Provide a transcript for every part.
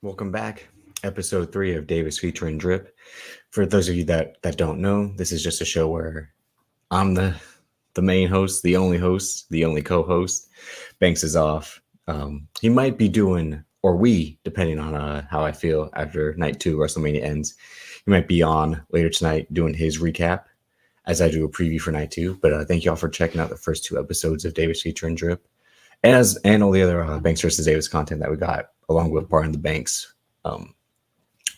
Welcome back. Episode 3 of Davis featuring Drip. For those of you that don't know, this is just a show where I'm the main host, the only co-host. Banks is off. He might be doing, or we, depending on how I feel after night 2 WrestleMania ends, he might be on later tonight doing his recap as I do a preview for night 2. But thank you all for checking out the first 2 episodes of Davis featuring Drip, and all the other Banks versus Davis content that we got along with Bar in the Banks. Um,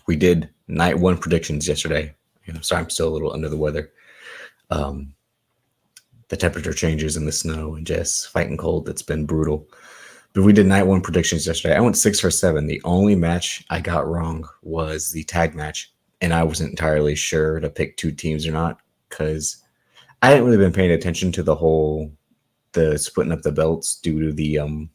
we did night 1 predictions yesterday. Sorry, I'm still a little under the weather. Um, the temperature changes in the snow and just fighting cold. It's been brutal. But we did night 1 predictions yesterday. I went 6 for 7. The only match I got wrong was the tag match, and I wasn't entirely sure to pick 2 teams or not because I hadn't really been paying attention to the splitting up the belts due to the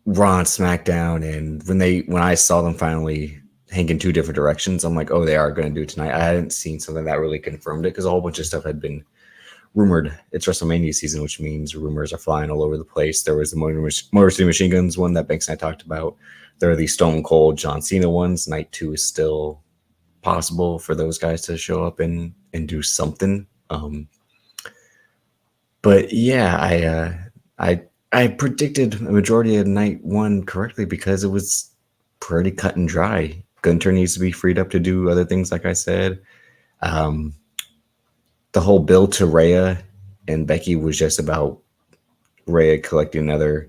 Raw and SmackDown, and when I saw them finally hang in 2 different directions, I'm like, oh, they are going to do it tonight. I hadn't seen something that really confirmed it because a whole bunch of stuff had been rumored. It's WrestleMania season, which means rumors are flying all over the place. There was the Motor City Machine Guns one that Banks and I talked about. There are the Stone Cold John Cena ones. Night 2 is still possible for those guys to show up and do something. But yeah, I predicted a majority of night 1 correctly because it was pretty cut and dry. Gunter needs to be freed up to do other things, like I said. The whole build to Rhea and Becky was just about Rhea collecting another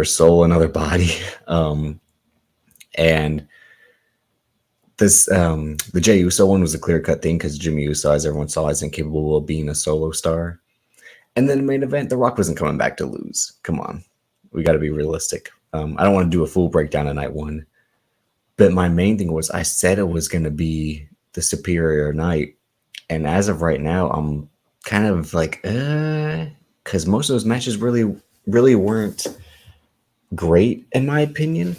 soul, another body. And this the Jey Uso one was a clear-cut thing because Jimmy Uso, as everyone saw, is incapable of being a solo star. And then the main event, The Rock wasn't coming back to lose. Come on. We got to be realistic. I don't want to do a full breakdown of night 1. But my main thing was I said it was going to be the superior night. And as of right now, I'm kind of like, because most of those matches really, really weren't great, in my opinion.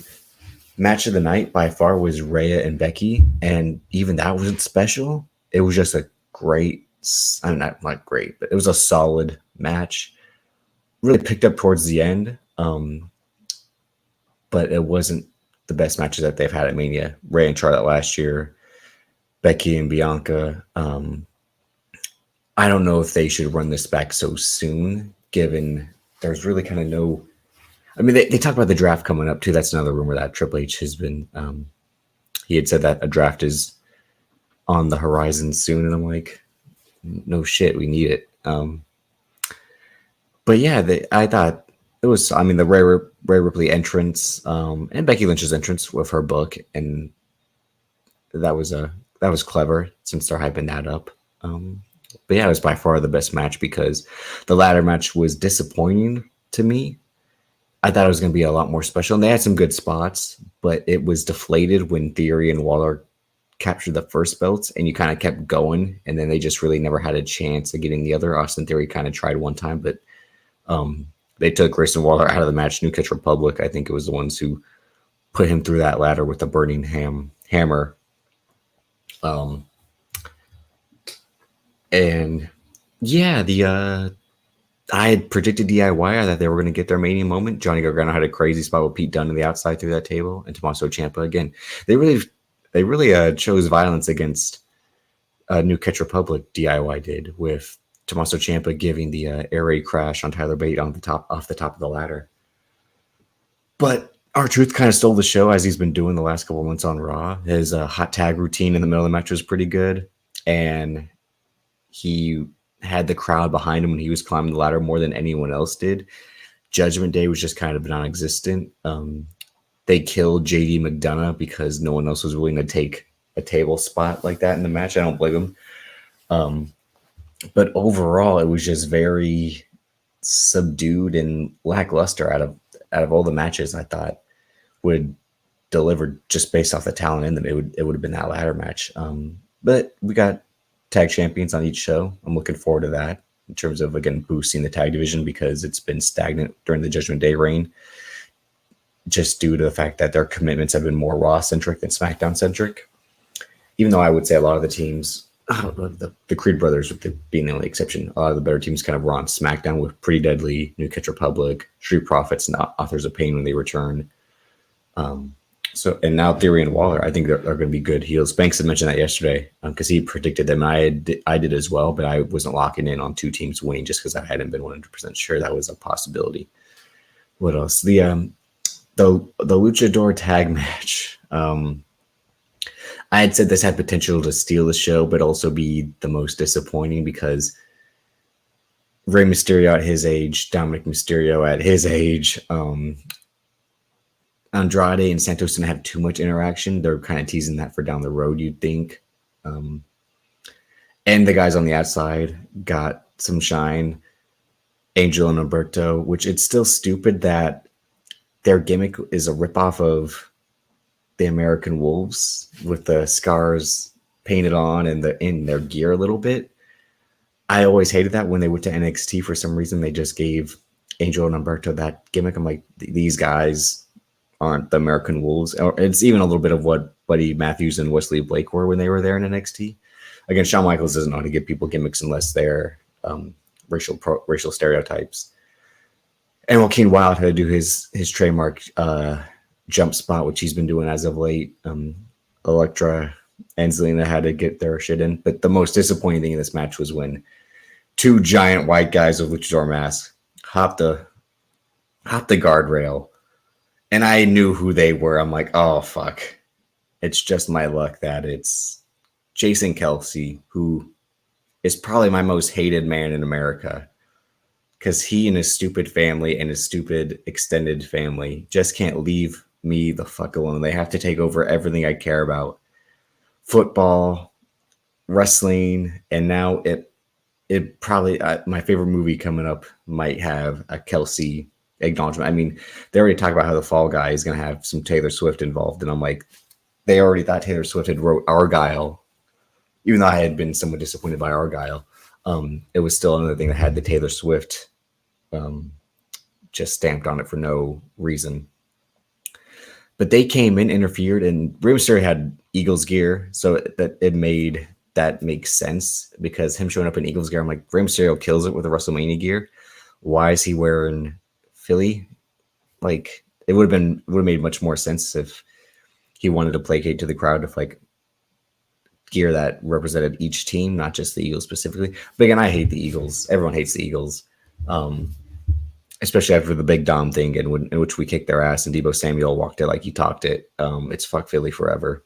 Match of the night by far was Rhea and Becky. And even that wasn't special. It was just a great, I'm not great, but it was a solid match. Really picked up towards the end, but it wasn't the best matches that they've had at Mania. Rhea and Charlotte last year, Becky and Bianca. I don't know if they should run this back so soon, given there's really kind of no. I mean, they talk about the draft coming up too. That's another rumor that Triple H has been. He had said that a draft is on the horizon soon, and I'm like, no shit, we need it. But yeah, I thought it was. I mean, the Rhea Ripley entrance and Becky Lynch's entrance with her book, and that was clever since they're hyping that up. But yeah, it was by far the best match because the ladder match was disappointing to me. I thought it was going to be a lot more special, and they had some good spots, but it was deflated when Theory and Waller captured the first belts, and you kind of kept going, and then they just really never had a chance of getting the other. Austin Theory kind of tried one time, but they took Grayson Waller out of the match. New Kids Republic, I think it was the ones who put him through that ladder with the burning hammer. And yeah, I had predicted DIY that they were going to get their Mania moment. Johnny Gargano had a crazy spot with Pete Dunne on the outside through that table, and Tommaso Ciampa again. They really chose violence against New Catch Republic. DIY did with Tommaso Ciampa giving the air raid crash on Tyler Bate off the top of the ladder. But R-Truth kind of stole the show as he's been doing the last couple of months on Raw. His hot tag routine in the middle of the match was pretty good, and he had the crowd behind him when he was climbing the ladder more than anyone else did. Judgment Day was just kind of non-existent. They killed JD McDonough because no one else was willing to take a table spot like that in the match. I don't blame him. But overall, it was just very subdued and lackluster out of all the matches I thought would deliver just based off the talent in them. It would have been that ladder match. But we got tag champions on each show. I'm looking forward to that in terms of, again, boosting the tag division because it's been stagnant during the Judgment Day reign just due to the fact that their commitments have been more Raw-centric than SmackDown-centric. Even though I would say a lot of the teams the Creed brothers, with being the only exception. A lot of the better teams kind of were on SmackDown with Pretty Deadly, New Catch Republic, Street Profits, and Authors of Pain when they return. So and now Theory and Waller, I think they're going to be good heels. Banks had mentioned that yesterday because he predicted them. I did as well, but I wasn't locking in on two teams winning just because I hadn't been 100% sure that was a possibility. What else? The Luchador tag match. I had said this had potential to steal the show, but also be the most disappointing because Rey Mysterio at his age, Dominic Mysterio at his age, Andrade and Santos didn't have too much interaction. They're kind of teasing that for down the road, you'd think. And the guys on the outside got some shine. Angel and Alberto, which it's still stupid that their gimmick is a ripoff of the American Wolves with the scars painted on and in their gear a little bit. I always hated that when they went to NXT. For some reason, they just gave Angel and Alberto that gimmick. I'm like, these guys aren't the American Wolves. It's even a little bit of what Buddy Matthews and Wesley Blake were when they were there in NXT. Again, Shawn Michaels doesn't know how to give people gimmicks unless they're racial stereotypes. And Joaquin Wilde had to do his trademark jump spot, which he's been doing as of late. Elektra and Zelina had to get their shit in. But the most disappointing thing in this match was when two giant white guys with luchador masks hopped the guardrail, and I knew who they were. I'm like, oh fuck! It's just my luck that it's Jason Kelsey, who is probably my most hated man in America, because he and his stupid family and his stupid extended family just can't leave me the fuck alone. They have to take over everything I care about: football, wrestling, and now it probably my favorite movie coming up might have a Kelsey acknowledgement. I mean, they already talked about how the Fall Guy is going to have some Taylor Swift involved, and I'm like, they already thought Taylor Swift had wrote Argyle, even though I had been somewhat disappointed by Argyle. It was still another thing that had the Taylor Swift just stamped on it for no reason. But they came in, interfered, and Rey Mysterio had Eagles gear, so that it made that make sense, because him showing up in Eagles gear, I'm like, Rey Mysterio kills it with the WrestleMania gear. Why is he wearing Philly? Like, it would have made much more sense if he wanted to placate to the crowd with like gear that represented each team, not just the Eagles specifically. But again, I hate the Eagles. Everyone hates the Eagles, especially after the Big Dom thing, in which we kicked their ass and Deebo Samuel walked it like he talked it. It's fuck Philly forever.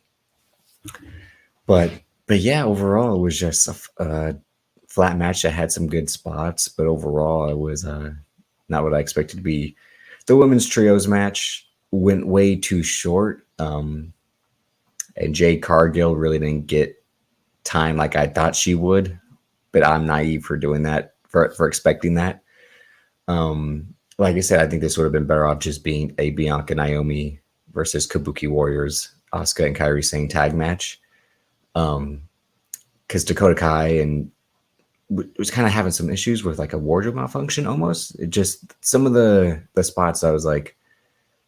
But yeah, overall, it was just a flat match that had some good spots, but overall, it was not what I expected to be. The women's trios match went way too short, and Jade Cargill really didn't get time like I thought she would, but I'm naive for doing that, for expecting that. Like I said, I think this would have been better off just being a Bianca Naomi versus Kabuki Warriors, Asuka and Kairi Sane tag match. Because Dakota Kai and was kind of having some issues with like a wardrobe malfunction almost. It just, some of the spots I was like,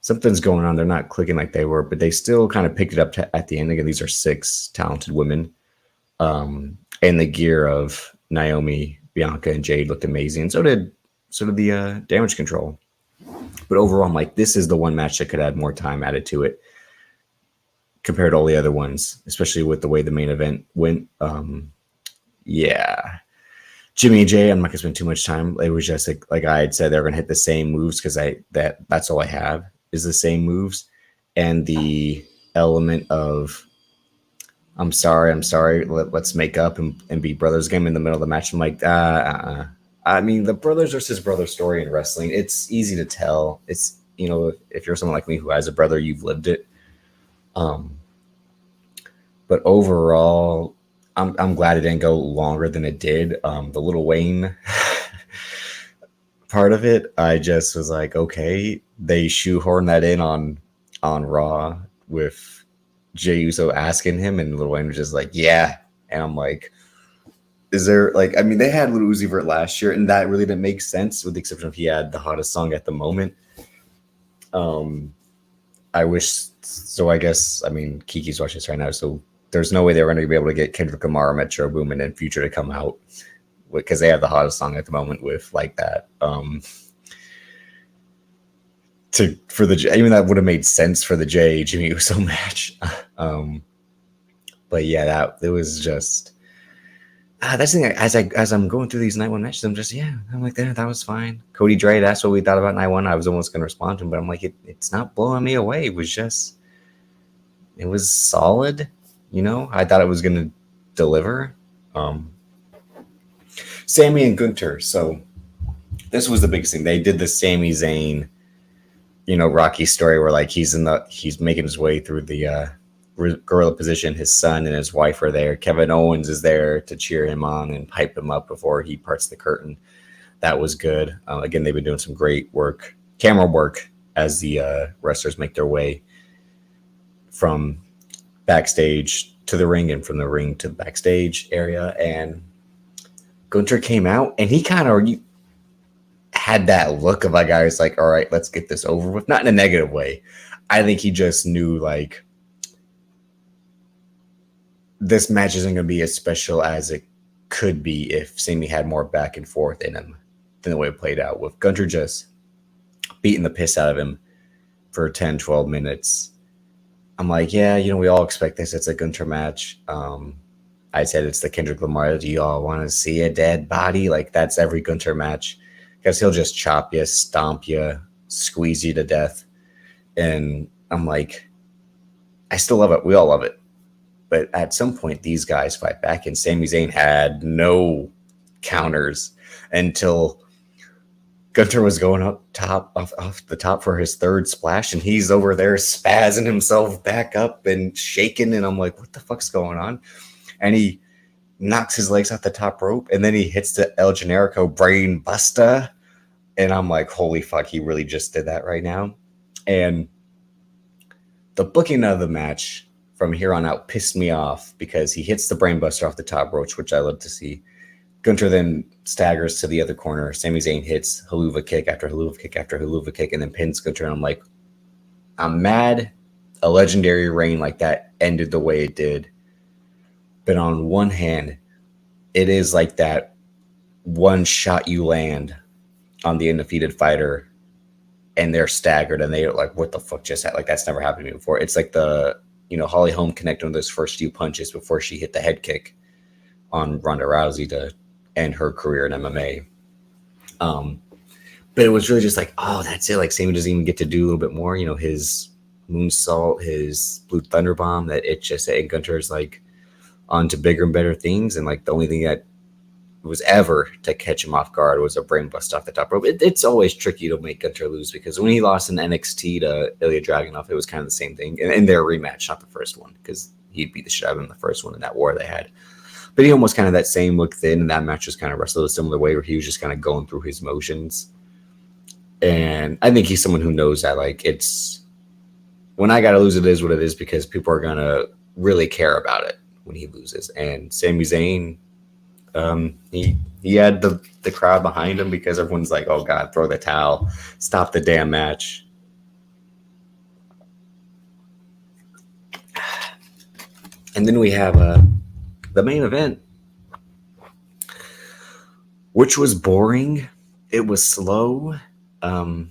something's going on. They're not clicking like they were, but they still kind of picked it up at the end. Again, these are 6 talented women. And the gear of Naomi, Bianca, and Jade looked amazing. So did the Damage Control. But overall, I'm like, this is the one match that could add more time added to it compared to all the other ones, especially with the way the main event went. Yeah. Jimmy and Jay, I'm not gonna spend too much time. It was just like I had said, they're gonna hit the same moves because that's all I have is the same moves, and the element of I'm sorry, let's make up and be brothers game in the middle of the match. I'm like, I mean, the brothers versus brother story in wrestling, it's easy to tell. It's, you know, if you're someone like me who has a brother, you've lived it. But overall, I'm glad it didn't go longer than it did. The Lil Wayne part of it, I just was like, okay, they shoehorn that in on Raw with Jey Uso asking him, and Lil Wayne was just like, yeah. And I'm like, is there, like, I mean, they had Lil Uzi Vert last year, and that really didn't make sense, with the exception of he had the hottest song at the moment. I wish, so I guess, I mean, Kiki's watching this right now, so there's no way they were going to be able to get Kendrick Lamar, Metro Boomin, and Future to come out because they have the hottest song at the moment with like that. For the even that would have made sense for the Jimmy Uso match. But yeah, that it was just that's the thing. As I'm going through these night one matches, I'm just I'm like that was fine. Cody Dre, that's what we thought about night one. I was almost gonna respond to him, but I'm like it's not blowing me away. It was solid. I thought it was gonna deliver. Sammy and Gunter. So this was the biggest thing. They did the Sami Zayn, Rocky story where like he's making his way through the gorilla position. His son and his wife are there. Kevin Owens is there to cheer him on and hype him up before he parts the curtain. That was good. Again, they've been doing some great work, camera work, as the wrestlers make their way from backstage to the ring and from the ring to the backstage area. And Gunter came out and he kind of had that look of a guy who's like, all right, let's get this over with. Not in a negative way. I think he just knew like this match isn't going to be as special as it could be if Sammy had more back and forth in him than the way it played out, with Gunter just beating the piss out of him for 10, 12 minutes. I'm like, we all expect this. It's a Gunter match. I said it's the Kendrick Lamar. Do you all want to see a dead body? Like, that's every Gunter match. Because he'll just chop you, stomp you, squeeze you to death. And I'm like, I still love it. We all love it. But at some point, these guys fight back, and Sami Zayn had no counters until Gunter was going up top off the top for his third splash, and he's over there spazzing himself back up and shaking. And I'm like, what the fuck's going on? And he knocks his legs off the top rope, and then he hits the El Generico brain buster. And I'm like, holy fuck, he really just did that right now. And the booking of the match from here on out pissed me off because he hits the brain buster off the top rope, which I love to see. Gunter then staggers to the other corner. Sami Zayn hits haluva kick after haluva kick after haluva kick and then pins Gunter. And I'm like, I'm mad a legendary reign like that ended the way it did. But on one hand, it is like that one shot you land on the undefeated fighter and they're staggered and they're like, what the fuck just happened? Like, that's never happened to me before. It's like the, Holly Holm connected on those first few punches before she hit the head kick on Ronda Rousey to end her career in MMA. But it was really just like, oh, that's it. Like, Sami doesn't even get to do a little bit more. His moonsault, his blue thunder bomb, that it just, and Gunter's like on to bigger and better things. And like the only thing that was ever to catch him off guard was a brain bust off the top rope. It's always tricky to make Gunter lose because when he lost in NXT to Ilya Dragunov, it was kind of the same thing in their rematch, not the first one, because he beat the shit out of him in the first one in that war they had. But he almost kind of that same look then, and that match was kind of wrestled a similar way where he was just kind of going through his motions. And I think he's someone who knows that, like, it's when I got to lose, it is what it is because people are going to really care about it when he loses. And Sami Zayn, he had the crowd behind him because everyone's like, oh God, throw the towel, stop the damn match. And then we have the main event, which was boring. It was slow. I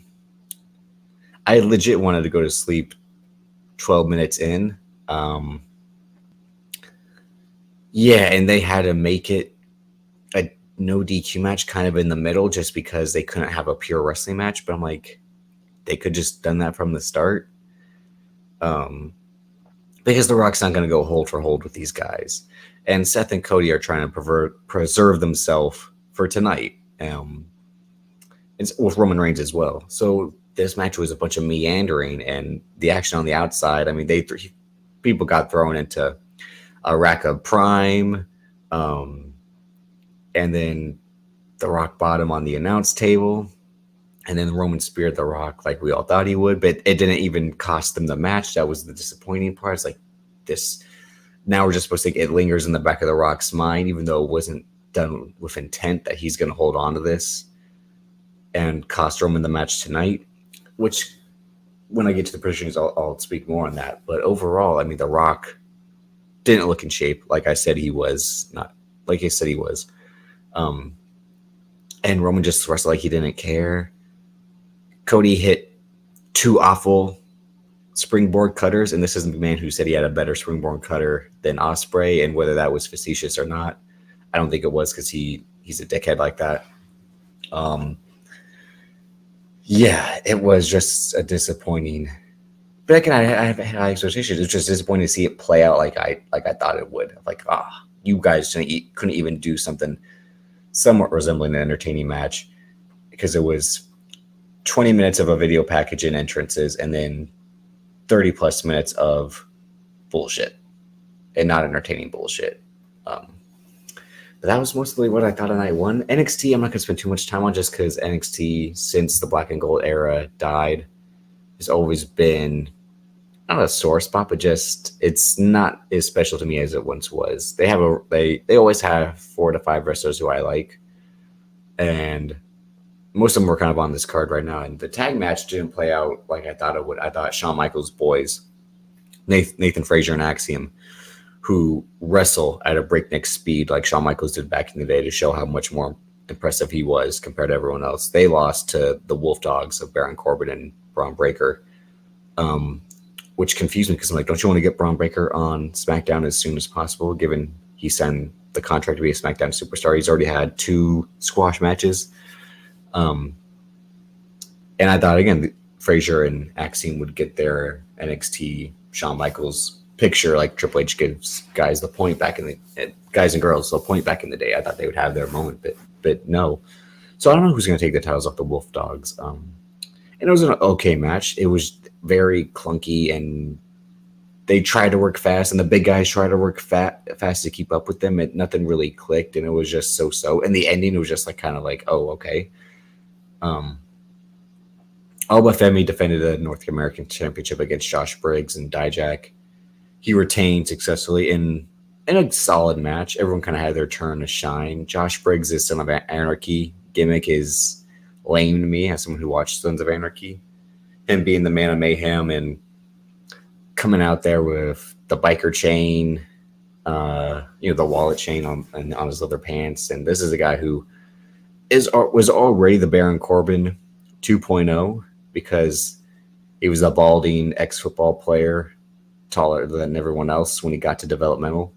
legit wanted to go to sleep 12 minutes in. And they had to make it a no DQ match kind of in the middle just because they couldn't have a pure wrestling match. But I'm like, they could just done that from the start. Because The Rock's not going to go hold for hold with these guys. And Seth and Cody are trying to preserve themselves for tonight. It's with Roman Reigns as well. So this match was a bunch of meandering and the action on the outside. I mean, people got thrown into a rack of prime. And then The Rock bottom on the announce table. And then Roman speared The Rock like we all thought he would, but it didn't even cost them the match. That was the disappointing part. It's like this. Now we're just supposed to think it lingers in the back of The Rock's mind, even though it wasn't done with intent that he's going to hold on to this and cost Roman the match tonight, which when I get to the predictions, I'll speak more on that. But overall, I mean, The Rock didn't look in shape, like I said he was. Not like I said he was. Um, and Roman just wrestled like he didn't care. Cody hit two awful springboard cutters, and this is the man who said he had a better springboard cutter than Ospreay, and whether that was facetious or not, I don't think it was, because he's a dickhead like that. Yeah, it was just a disappointing. But again, I have high expectations. It's just disappointing to see it play out like I thought it would. Like, you guys couldn't even do something somewhat resembling an entertaining match, because it was 20 minutes of a video package and entrances, and then 30 plus minutes of bullshit and not entertaining bullshit. But that was mostly what I thought of night one. NXT, I'm not going to spend too much time on, just because NXT, since the Black and Gold era died, has always been not a sore spot, but just it's not as special to me as it once was. They always have 4 to 5 wrestlers who I like, and most of them were kind of on this card right now. And the tag match didn't play out like I thought it would. I thought Shawn Michaels' boys, Nathan Frazier and Axiom, who wrestle at a breakneck speed like Shawn Michaels did back in the day to show how much more impressive he was compared to everyone else. They lost to the Wolf Dogs of Baron Corbin and Braun Breaker, which confused me, because I'm like, don't you want to get Braun Breaker on SmackDown as soon as possible, given he signed the contract to be a SmackDown superstar? He's already had 2 squash matches. And I thought, again, Frazier and Axiom would get their NXT Shawn Michaels picture, like Triple H gives guys the point back in the guys and girls the point back in the day. I thought they would have their moment, but no. So I don't know who's going to take the titles off the Wolf Dogs. And it was an okay match. It was very clunky, and they tried to work fast, and the big guys tried to work fast to keep up with them. Nothing really clicked, and it was just so. And the ending was just like kind of like, oh, okay. Alba Femi defended the North American Championship against Josh Briggs and Dijak. He retained successfully in a solid match. Everyone kind of had their turn to shine. Josh Briggs' Son of Anarchy gimmick is lame to me, as someone who watched Sons of Anarchy. Him being the man of mayhem and coming out there with the biker chain, the wallet chain on his leather pants. And this is a guy who was already the Baron Corbin 2.0, because he was a balding ex-football player, taller than everyone else when he got to developmental.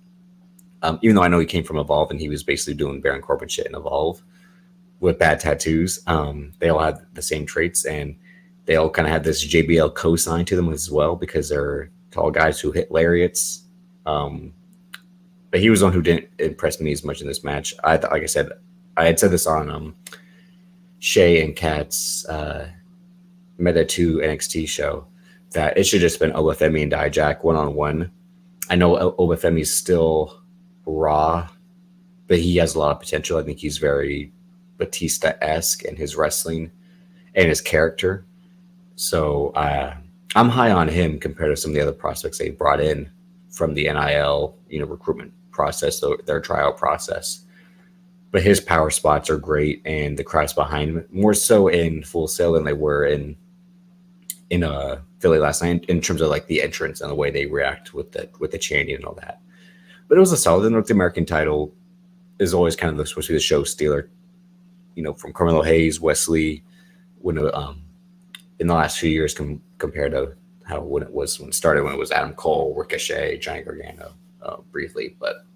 Even though I know he came from Evolve, and he was basically doing Baron Corbin shit in Evolve with bad tattoos. They all had the same traits, and they all kind of had this JBL cosign to them as well, because they're tall guys who hit lariats. But he was one who didn't impress me as much in this match. Like I said, I had said this on Shay and Kat's Meta 2 NXT show, that it should just been Obafemi and Dijak one-on-one. I know Obafemi's still raw, but he has a lot of potential. I think he's very Batista-esque in his wrestling and his character. So I'm high on him compared to some of the other prospects they brought in from the NIL, recruitment process, their tryout process. But his power spots are great, and the crowds behind him, more so in Full Sail than they were in Philly last night, in terms of like the entrance and the way they react with the chanting and all that. But it was a solid. The North American title is always kind of supposed to be the show stealer, from Carmelo Hayes, Wesley, when in the last few years compared to when it started, when it was Adam Cole, Ricochet, Johnny Gargano, briefly, but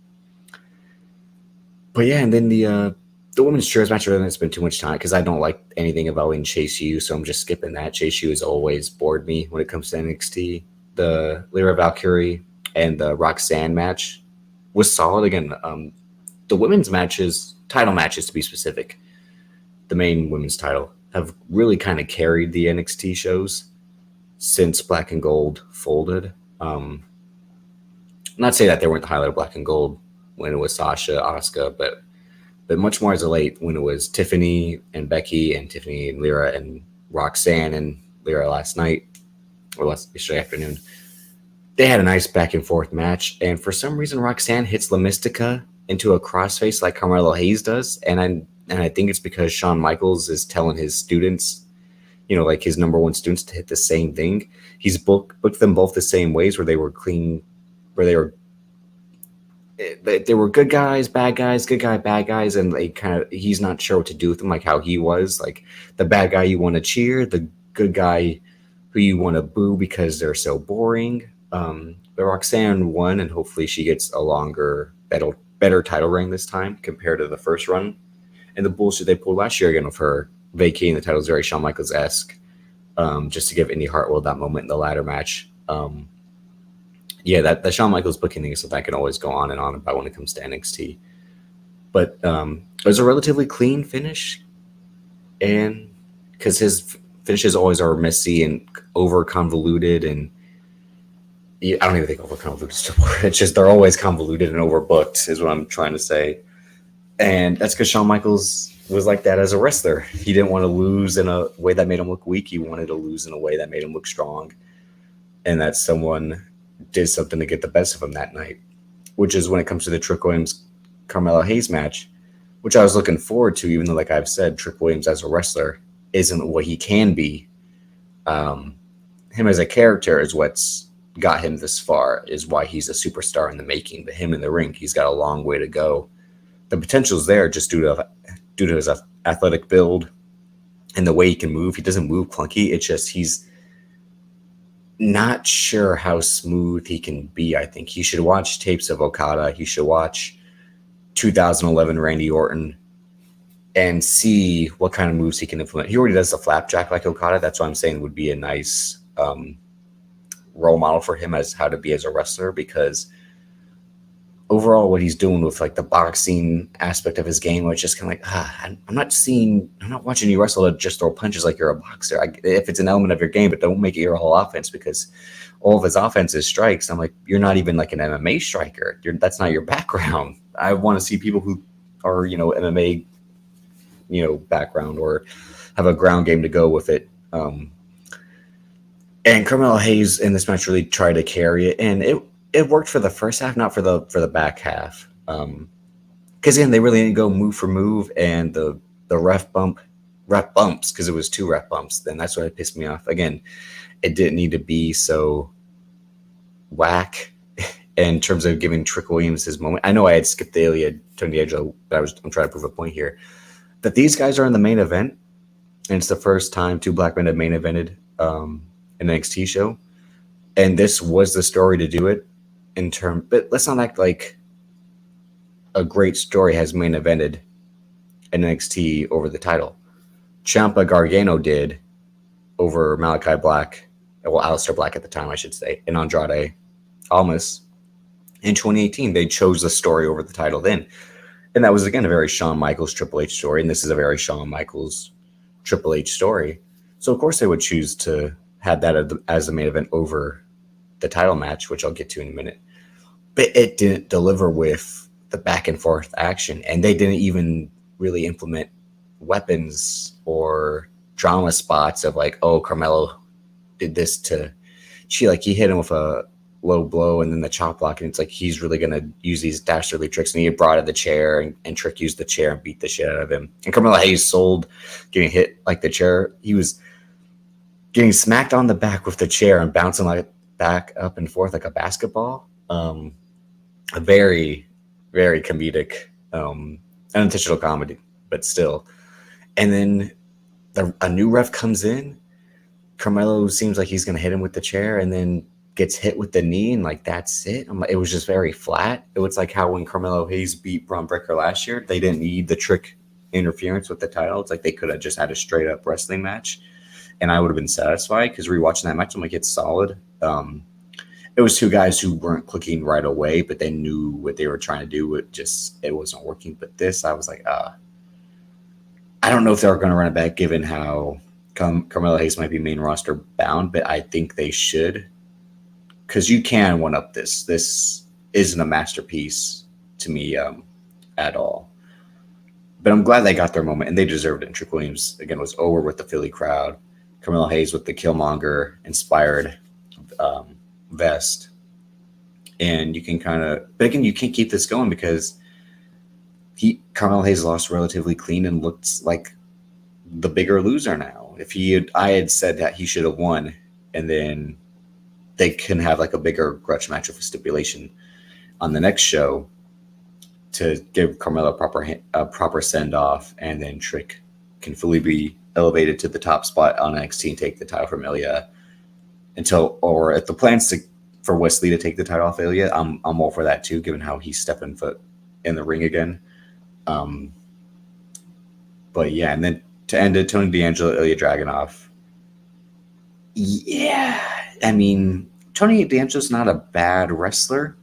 yeah. And then the women's chairs match, I didn't spend too much time, because I don't like anything involving Chase U, so I'm just skipping that. Chase U has always bored me when it comes to NXT. The Lyra Valkyrie and the Roxanne match was solid. Again, the women's matches, title matches to be specific, the main women's title, have really kind of carried the NXT shows since Black and Gold folded. Not to say that they weren't the highlight of Black and Gold when it was Sasha, Asuka, but much more as of late, when it was Tiffany and Becky, and Tiffany and Lyra, and Roxanne and Lyra last night, or yesterday afternoon. They had a nice back and forth match, and for some reason Roxanne hits La Mystica into a crossface like Carmelo Hayes does, and I think it's because Shawn Michaels is telling his students, like his number one students, to hit the same thing. He's booked them both the same ways, where they were They were good guys, bad guys, good guy, bad guys, and they kind of he's not sure what to do with them, like how he was, like the bad guy you want to cheer, the good guy who you want to boo because they're so boring. But Roxanne won, and hopefully she gets a longer, better title reign this time compared to the first run. And the bullshit they pulled last year again with her vacating the title is very Shawn Michaels esque, just to give Indy Hartwell that moment in the ladder match. Yeah, that the Shawn Michaels booking thing is something I can always go on and on about when it comes to NXT. But it was a relatively clean finish, and because his finishes always are messy and over convoluted, and I don't even think over convoluted is the word. It's just they're always convoluted and overbooked, is what I'm trying to say. And that's because Shawn Michaels was like that as a wrestler. He didn't want to lose in a way that made him look weak. He wanted to lose in a way that made him look strong, and that someone did something to get the best of him that night, which is when it comes to the Trick Williams Carmelo Hayes match, which I was looking forward to, even though, like I've said, Trick Williams as a wrestler isn't what he can be. Him as a character is what's got him this far, is why he's a superstar in the making. But him in the ring, he's got a long way to go. The potential's there just due to his athletic build and the way he can move. He doesn't move clunky. It's just he's not sure how smooth he can be. I think he should watch tapes of Okada. He should watch 2011 Randy Orton and see what kind of moves he can implement. He already does the flapjack like Okada. That's why I'm saying would be a nice role model for him as how to be as a wrestler, because overall what he's doing with like the boxing aspect of his game, which is kind of like, I'm not watching you wrestle to just throw punches like you're a boxer. If it's an element of your game, but don't make it your whole offense, because all of his offense is strikes. I'm like, you're not even like an MMA striker. That's not your background. I want to see people who are, MMA, background or have a ground game to go with it. And Carmelo Hayes in this match really tried to carry it, and it worked for the first half, not for the back half. Because again, they really didn't go move for move, and the ref bumps, because it was 2 ref bumps. Then that's what pissed me off. Again, it didn't need to be so whack in terms of giving Trick Williams his moment. I know I had skipped the Iliad, Tony D'Angelo, but I'm trying to prove a point here that these guys are in the main event, and it's the first time 2 black men have main evented an NXT show, and this was the story to do it. But let's not act like a great story has main evented an NXT over the title. Ciampa Gargano did over Malachi Black, well, Aleister Black at the time, I should say, and Andrade Almas in 2018. They chose the story over the title then. And that was, again, a very Shawn Michaels Triple H story. And this is a very Shawn Michaels Triple H story. So, of course, they would choose to have that as the main event over the title match, which I'll get to in a minute. But it didn't deliver with the back and forth action. And they didn't even really implement weapons or drama spots of like, oh, Carmelo did this to he hit him with a low blow and then the chop block, and it's like he's really gonna use these dastardly tricks, and he brought in the chair and Trick used the chair and beat the shit out of him. And Carmelo Hayes sold getting hit like the chair. He was getting smacked on the back with the chair and bouncing like back up and forth like a basketball. A very, very comedic, unintentional comedy, but still. And then a new ref comes in. Carmelo seems like he's going to hit him with the chair, and then gets hit with the knee, and like that's it. It was just very flat. It was like how when Carmelo Hayes beat Braun Breaker last year, they didn't need the Trick interference with the title. It's like they could have just had a straight up wrestling match, and I would have been satisfied, because rewatching that match, I'm like, it's solid. It was 2 guys who weren't clicking right away, but they knew what they were trying to do. It wasn't working. But this, I was like, I don't know if they're going to run it back, given how Carmelo Hayes might be main roster bound, but I think they should, because you can one up this. This isn't a masterpiece to me at all. But I'm glad they got their moment, and they deserved it. And Trick Williams, again, was over with the Philly crowd. Carmelo Hayes with the Killmonger-inspired vest. And you can but again, you can't keep this going, because Carmelo Hayes lost relatively clean and looks like the bigger loser now. I had said that he should have won, and then they can have like a bigger grudge match with a stipulation on the next show. to give Carmella a proper send off, and then Trick can fully be elevated to the top spot on NXT and take the title from Ilya or if the plans for Wesley to take the title off Ilya, I'm all for that too, given how he's stepping foot in the ring again. But yeah, and then to end it, Tony D'Angelo, Ilya Dragunov. Yeah, I mean, Tony D'Angelo's not a bad wrestler.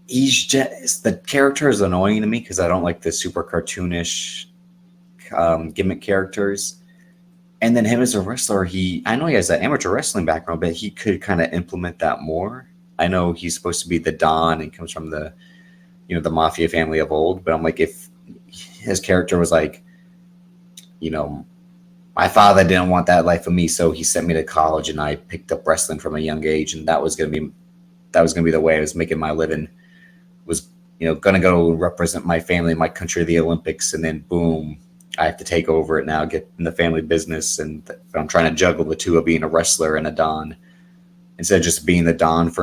He's just, the character is annoying to me because I don't like the super cartoonish gimmick characters. And then him as a wrestler, I know he has that amateur wrestling background, but he could kind of implement that more. I know he's supposed to be the Don and comes from the mafia family of old, but I'm like, if his character was like, my father didn't want that life for me, so he sent me to college and I picked up wrestling from a young age, and that was gonna be the way I was making my living. Was gonna go represent my family, my country, the Olympics, and then boom, I have to take over it now, get in the family business, and I'm trying to juggle the two of being a wrestler and a Don instead of just being the Don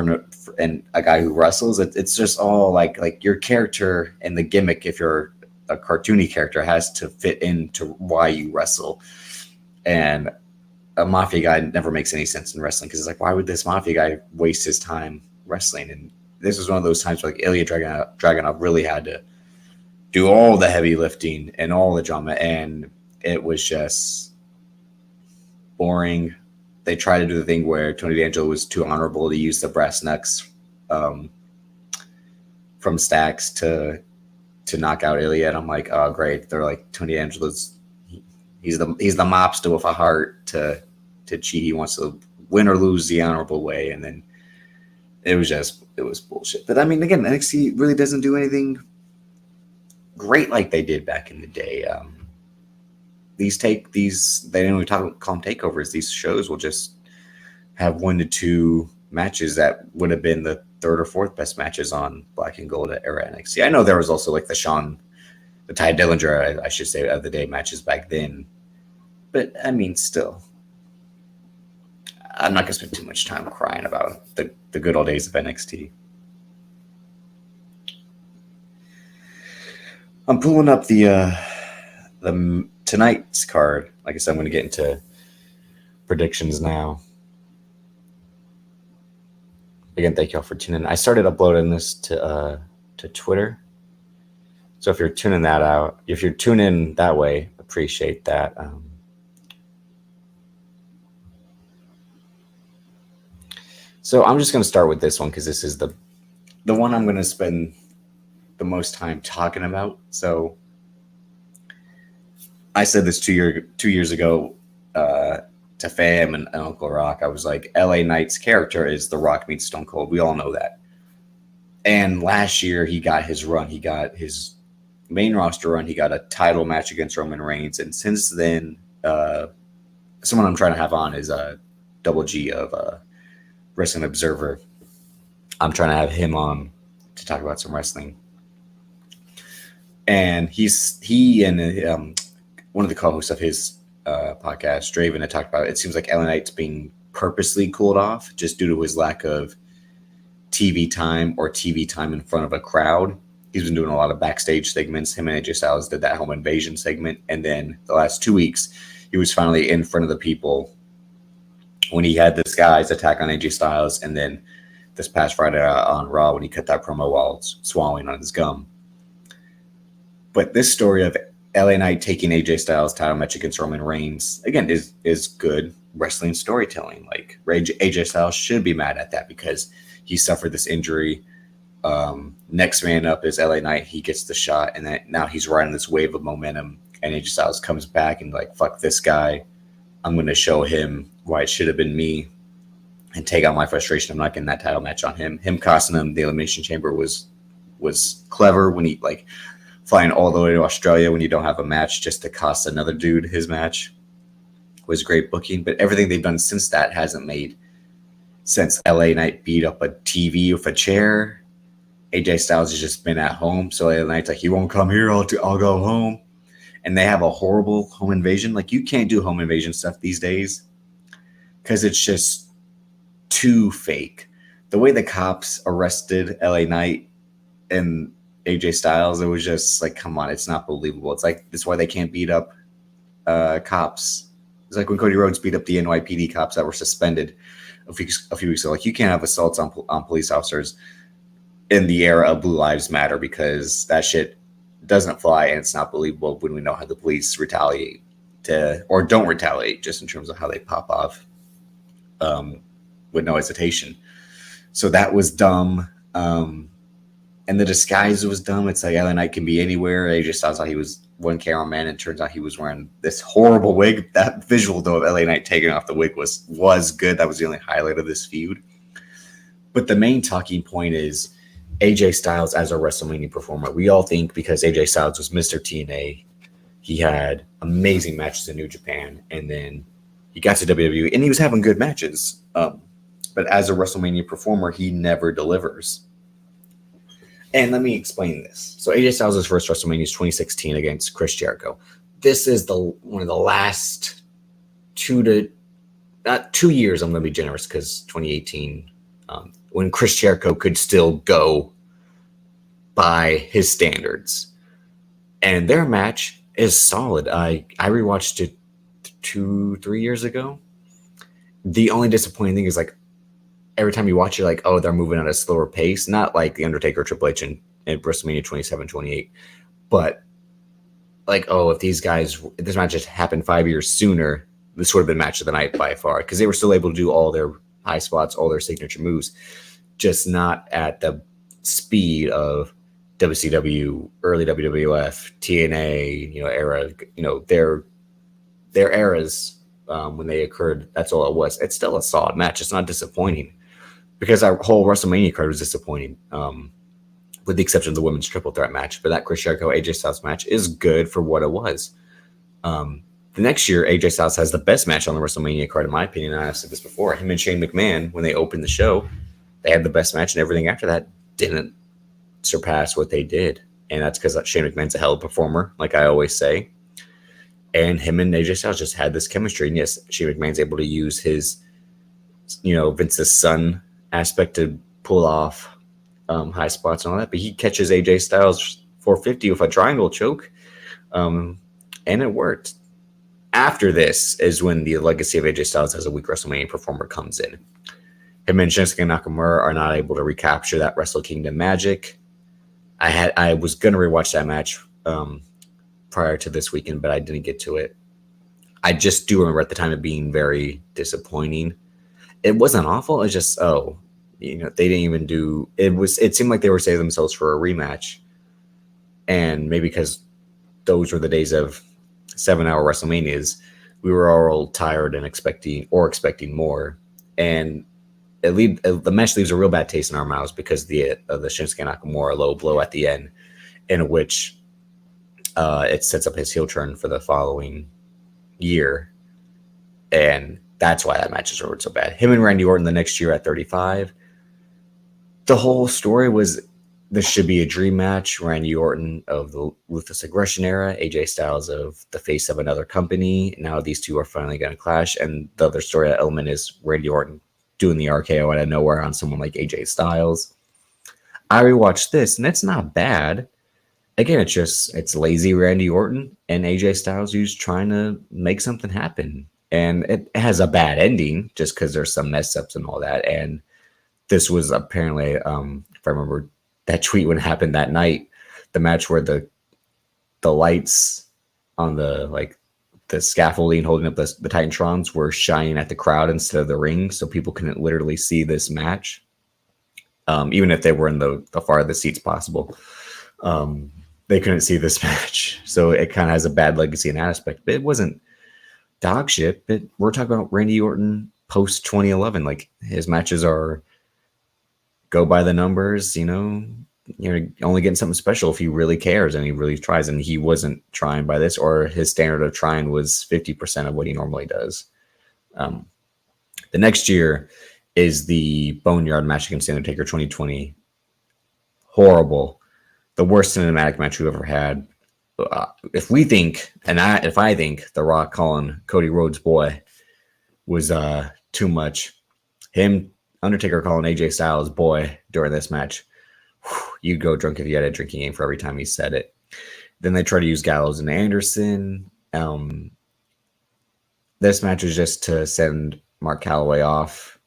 and a guy who wrestles. It's just all like your character and the gimmick, if you're a cartoony character, has to fit into why you wrestle. And a mafia guy never makes any sense in wrestling because it's like, why would this mafia guy waste his time wrestling? And this was one of those times where like Ilya Dragunov really had to do all the heavy lifting and all the drama, and it was just boring. They tried to do the thing where Tony D'Angelo was too honorable to use the brass knucks from Stacks to knock out Ilya, and I'm like, oh great. They're like, Tony D'Angelo's he's the mobster with a heart to cheat. He wants to win or lose the honorable way, and then it was bullshit. But I mean, again, NXT really doesn't do anything great like they did back in the day. They don't even call them takeovers. These shows will just have 1 to 2 matches that would have been the 3rd or 4th best matches on Black and Gold era NXT. I know there was also like the Ty Dillinger, I should say, of the day matches back then. But I mean, still, I'm not gonna spend too much time crying about the good old days of NXT. I'm pulling up the tonight's card. Like I said, I'm going to get into predictions now. Again, thank y'all for tuning in. I started uploading this to Twitter. So if you're tuning that way, appreciate that. So I'm just going to start with this one because this is the one I'm going to spend the most time talking about. So I said this 2 years ago to Fam and Uncle Rock. I was like, LA Knight's character is The Rock meets Stone Cold. We all know that. And last year he got his run. He got his main roster run. He got a title match against Roman Reigns. And since then, someone I'm trying to have on is Double G of Wrestling Observer. I'm trying to have him on to talk about some wrestling. And he and one of the co-hosts of his podcast, Draven, had talked about it. It seems like LA Knight's being purposely cooled off just due to his lack of TV time or TV time in front of a crowd. He's been doing a lot of backstage segments. Him and AJ Styles did that home invasion segment. And then the last 2 weeks, he was finally in front of the people when he had this guy's attack on AJ Styles. And then this past Friday on Raw when he cut that promo while swallowing on his gum. But this story of LA Knight taking AJ Styles' title match against Roman Reigns, again, is good wrestling storytelling. Like, AJ Styles should be mad at that because he suffered this injury. Next man up is LA Knight. He gets the shot, and then now he's riding this wave of momentum. And AJ Styles comes back and like, fuck this guy. I'm going to show him why it should have been me and take out my frustration. I'm not getting that title match on him. Him costing him the Elimination Chamber was clever when he like flying all the way to Australia when you don't have a match just to cost another dude his match was great booking. But everything they've done since that hasn't made sense. LA Knight beat up a TV with a chair. AJ Styles has just been at home. So LA Knight's like, he won't come here. I'll go home. And they have a horrible home invasion. Like, you can't do home invasion stuff these days because it's just too fake. The way the cops arrested LA Knight and AJ Styles, it was just like, come on, it's not believable. It's like, that's why they can't beat up cops. It's like when Cody Rhodes beat up the NYPD cops that were suspended a few weeks ago. Like, you can't have assaults on police officers in the era of Blue Lives Matter, because that shit doesn't fly, and it's not believable when we know how the police retaliate or don't retaliate, just in terms of how they pop off with no hesitation. So that was dumb. And the disguise was dumb. It's like LA Knight can be anywhere. AJ Styles thought he was one cameraman, and turns out he was wearing this horrible wig. That visual, though, of LA Knight taking off the wig was good. That was the only highlight of this feud. But the main talking point is AJ Styles as a WrestleMania performer. We all think because AJ Styles was Mr. TNA, he had amazing matches in New Japan, and then he got to WWE, and he was having good matches. But as a WrestleMania performer, he never delivers. And let me explain this. So AJ Styles' first WrestleMania is 2016 against Chris Jericho. This is one of the last 2 years. I'm going to be generous, because 2018, when Chris Jericho could still go by his standards. And their match is solid. I rewatched it 2-3 years ago. The only disappointing thing is, like, every time you watch it, like, oh, they're moving at a slower pace. Not like The Undertaker, Triple H, and WrestleMania 27, 28. But, like, oh, if this match just happened 5 years sooner, this would have been match of the night by far. Because they were still able to do all their high spots, all their signature moves, just not at the speed of WCW, early WWF, TNA, era, their eras when they occurred. That's all it was. It's still a solid match. It's not disappointing, because our whole WrestleMania card was disappointing, with the exception of the women's triple threat match. But that Chris Jericho AJ Styles match is good for what it was. The next year, AJ Styles has the best match on the WrestleMania card, in my opinion. And I've said this before. Him and Shane McMahon, when they opened the show, they had the best match, and everything after that didn't surpass what they did. And that's because Shane McMahon's a hell of a performer, like I always say. And him and AJ Styles just had this chemistry. And yes, Shane McMahon's able to use his, Vince's son aspect to pull off high spots and all that. But he catches AJ Styles 450 with a triangle choke. And it worked. After this is when the legacy of AJ Styles as a weak WrestleMania performer comes in. Him and Shinsuke Nakamura are not able to recapture that Wrestle Kingdom magic. I was going to rewatch that match prior to this weekend, but I didn't get to it. I just do remember at the time it being very disappointing. It wasn't awful. It's just, they didn't even do it. It seemed like they were saving themselves for a rematch. And maybe because those were the days of 7-hour WrestleManias, we were all tired and expecting more. And the match leaves a real bad taste in our mouths because of the Shinsuke Nakamura low blow at the end, in which it sets up his heel turn for the following year. And that's why that match is over so bad. Him and Randy Orton the next year at 35. The whole story was this should be a dream match. Randy Orton of the Ruthless Aggression era, AJ Styles of the face of another company. Now these two are finally going to clash. And the other story element is Randy Orton doing the RKO out of nowhere on someone like AJ Styles. I rewatched this, and it's not bad. Again, it's lazy Randy Orton and AJ Styles who's trying to make something happen. And it has a bad ending just because there's some mess ups and all that. And this was apparently, if I remember that tweet when it happened that night, the match where the lights on the scaffolding holding up the Titantrons were shining at the crowd instead of the ring, so people couldn't literally see this match, even if they were in the farthest seats possible. They couldn't see this match, so it kind of has a bad legacy in that aspect. But it wasn't dog shit. But we're talking about Randy Orton post 2011. Like, his matches are go by the numbers. You're only getting something special if he really cares and he really tries. And he wasn't trying by this, or his standard of trying was 50% of what he normally does. The next year is the Boneyard match against The Undertaker 2020. Horrible. The worst cinematic match we've ever had. If I think The Rock calling Cody Rhodes boy was too much, Undertaker calling AJ Styles boy during this match, you'd go drunk if you had a drinking game for every time he said it. Then they try to use Gallows and Anderson. This match was just to send Mark Calloway off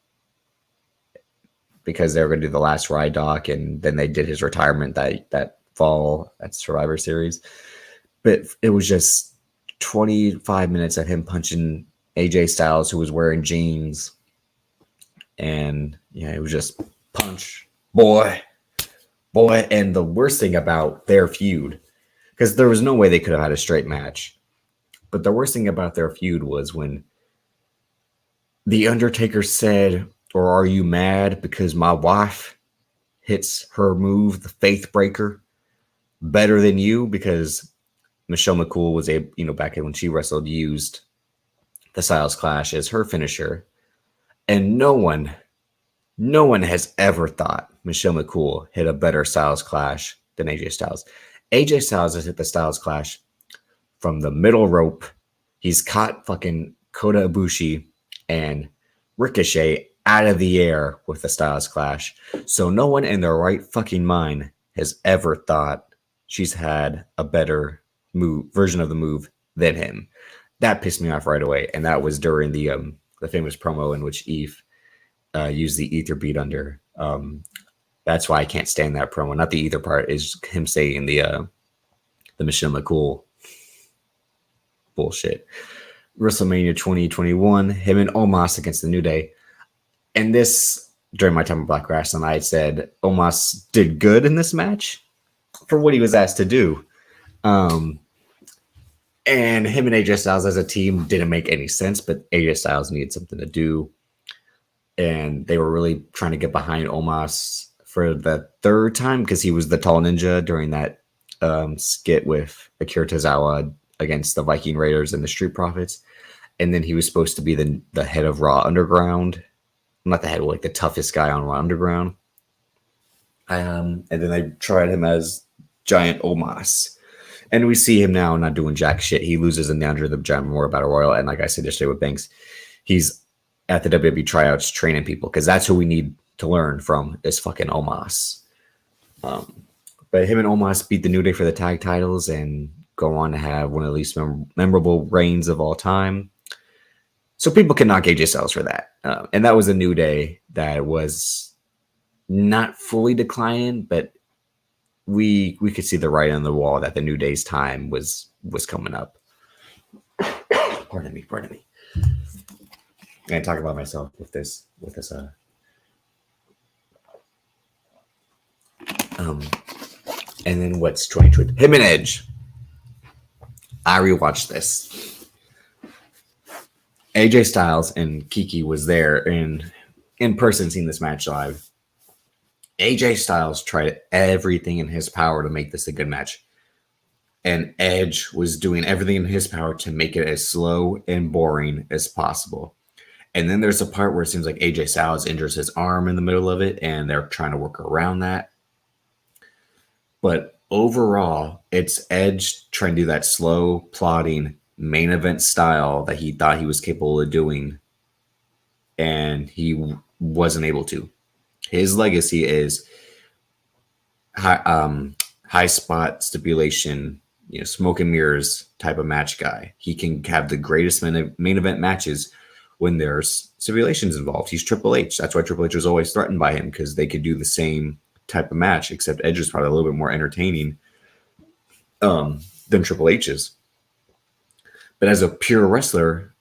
because they were going to do the last ride doc, and then they did his retirement that fall at Survivor Series. But it was just 25 minutes of him punching AJ Styles, who was wearing jeans. And yeah, it was just punch, boy. And the worst thing about their feud, because there was no way they could have had a straight match, but the worst thing about their feud was when The Undertaker said, "Or are you mad because my wife hits her move, the Faith Breaker, better than you?" Because Michelle McCool was back when she wrestled, used the Styles Clash as her finisher. And no one has ever thought Michelle McCool hit a better Styles Clash than AJ Styles. AJ Styles has hit the Styles Clash from the middle rope. He's caught fucking Kota Ibushi and Ricochet out of the air with the Styles Clash. So no one in their right fucking mind has ever thought she's had a better version of the move than him. That pissed me off right away, and that was during the famous promo in which Eve used the ether beat under. That's why I can't stand that promo. Not the ether part, is him saying the Michelle McCool bullshit. WrestleMania 2021, him and Omos against the New Day. And this, during my time in Black Wrestling, I said Omos did good in this match for what he was asked to do. And him and AJ Styles as a team didn't make any sense, but AJ Styles needed something to do. And they were really trying to get behind Omos for the third time because he was the tall ninja during that skit with Akira Tozawa against the Viking Raiders and the Street Profits. And then he was supposed to be the head of Raw Underground. Not the head, like the toughest guy on Raw Underground. And then they tried him as Giant Omos. And we see him now not doing jack shit. He loses in the Under the Giant Memorial Battle Royal. And like I said yesterday with Banks, he's at the WWE tryouts training people because that's who we need to learn from is fucking Omos. But him and Omos beat the New Day for the tag titles and go on to have one of the least memorable reigns of all time. So people can knock AJ Styles for that. And that was a New Day that was not fully declining, but we could see the writing on the wall that the New Day's time was coming up. Pardon me. I talk about myself with this. And then what's 2020? Him and Edge. I rewatched this. AJ Styles and Kiki was there in person seeing this match live. AJ Styles tried everything in his power to make this a good match. And Edge was doing everything in his power to make it as slow and boring as possible. And then there's a part where it seems like AJ Styles injures his arm in the middle of it, and they're trying to work around that. But overall, it's Edge trying to do that slow, plodding, main event style that he thought he was capable of doing, and he wasn't able to. His legacy is high spot stipulation, smoke and mirrors type of match guy. He can have the greatest main event matches when there's stipulations involved. He's Triple H. That's why Triple H was always threatened by him, because they could do the same type of match, except Edge is probably a little bit more entertaining than Triple H's. But as a pure wrestler,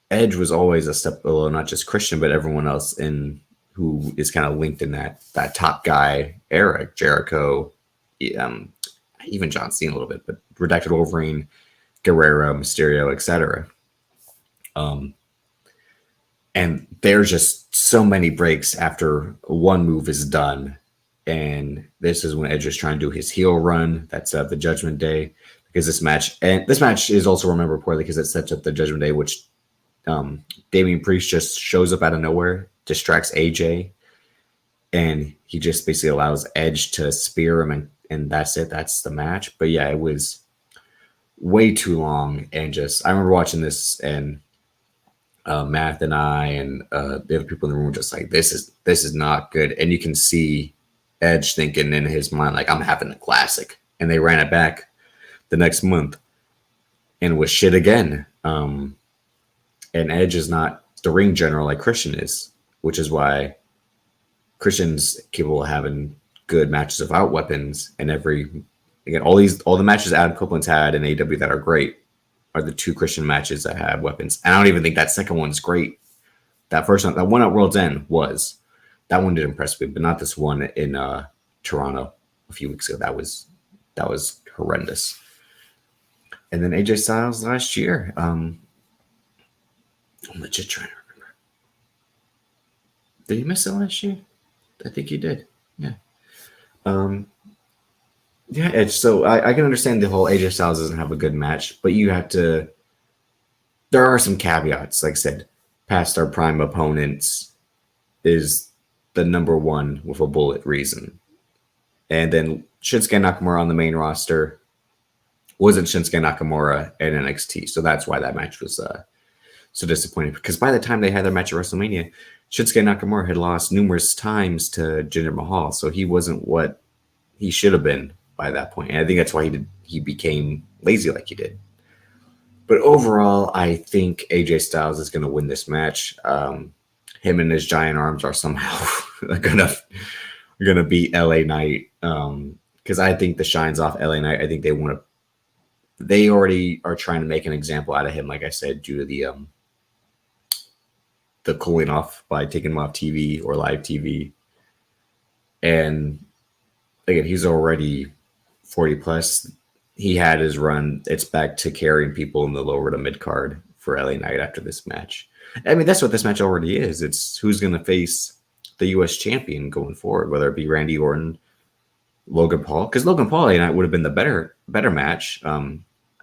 Edge was always a step below not just Christian, but everyone else who is kind of linked in that top guy era. Jericho, even John Cena a little bit, but Redacted Wolverine, Guerrero, Mysterio, etc. And there's just so many breaks after one move is done. And this is when Edge is trying to do his heel run. That's the Judgment Day. Because this match is also remembered poorly because it sets up the Judgment Day, which Damian Priest just shows up out of nowhere, distracts AJ, and he just basically allows Edge to spear him, and that's it. That's the match. But yeah, it was way too long, and I remember watching this, and Matt and I and the other people in the room were just like, this is not good. And you can see Edge thinking in his mind, like, I'm having a classic. And they ran it back the next month and was shit again. And Edge is not the ring general like Christian is, which is why Christian's capable of having good matches without weapons. And all the matches Adam Copeland's had in AEW that are great are the 2 Christian matches that have weapons. And I don't even think that second one's great. That first one, that one at World's End that one did impress me, but not this one in Toronto a few weeks ago. That was horrendous. And then AJ Styles last year. I'm legit trying to remember. Did he miss it last year? I think he did. Yeah. Yeah, Edge. So I can understand the whole AJ Styles doesn't have a good match, but you have to. There are some caveats. Like I said, past our prime opponents is the number one with a bullet reason. And then Shinsuke Nakamura on the main roster wasn't Shinsuke Nakamura in NXT. So that's why that match was so disappointing. Because by the time they had their match at WrestleMania, Shinsuke Nakamura had lost numerous times to Jinder Mahal. So he wasn't what he should have been by that point. And I think that's why he became lazy like he did. But overall, I think AJ Styles is going to win this match. Him and his giant arms are somehow gonna beat LA Knight. Because I think the shine's off LA Knight. I think they already are trying to make an example out of him, like I said, due to the cooling off by taking him off TV or live TV. And again, he's already 40 plus. He had his run. It's back to carrying people in the lower to mid card for LA Knight after this match. I mean, that's what this match already is. It's who's going to face the U.S. champion going forward, whether it be Randy Orton, Logan Paul. Because Logan Paul and LA Knight would have been the better match.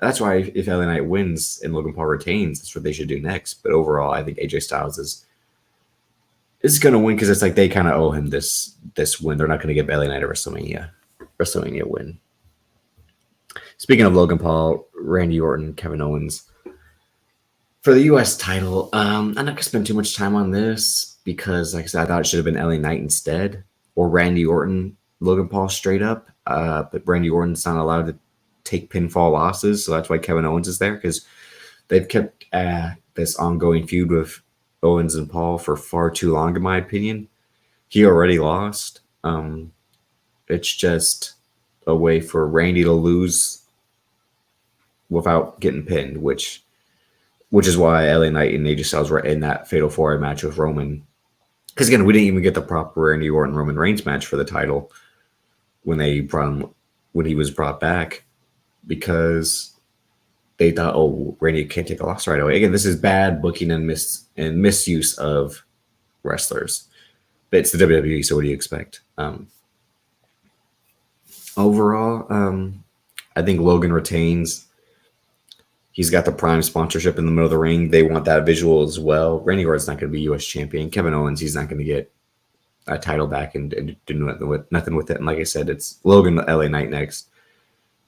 That's why if LA Knight wins and Logan Paul retains, that's what they should do next. But overall, I think AJ Styles is going to win because it's like they kind of owe him this win. They're not going to give LA Knight a WrestleMania win. Speaking of Logan Paul, Randy Orton, Kevin Owens. For the U.S. title, I'm not going to spend too much time on this because, like I said, I thought it should have been LA Knight instead or Randy Orton, Logan Paul straight up. But Randy Orton's not allowed to take pinfall losses, so that's why Kevin Owens is there because they've kept this ongoing feud with Owens and Paul for far too long, in my opinion. He already lost. It's just a way for Randy to lose without getting pinned, which is why LA Knight and AJ Styles were in that Fatal 4-Way match with Roman. Because again, we didn't even get the proper Randy Orton Roman Reigns match for the title when he was brought back, because they thought, oh, Randy can't take a loss right away. Again, this is bad booking and misuse of wrestlers. But it's the WWE, so what do you expect? Overall, I think Logan retains. He's got the Prime sponsorship in the middle of the ring. They want that visual as well. Randy Orton's not going to be U.S. champion. Kevin Owens, he's not going to get a title back and do nothing with it. And like I said, it's Logan LA Knight next,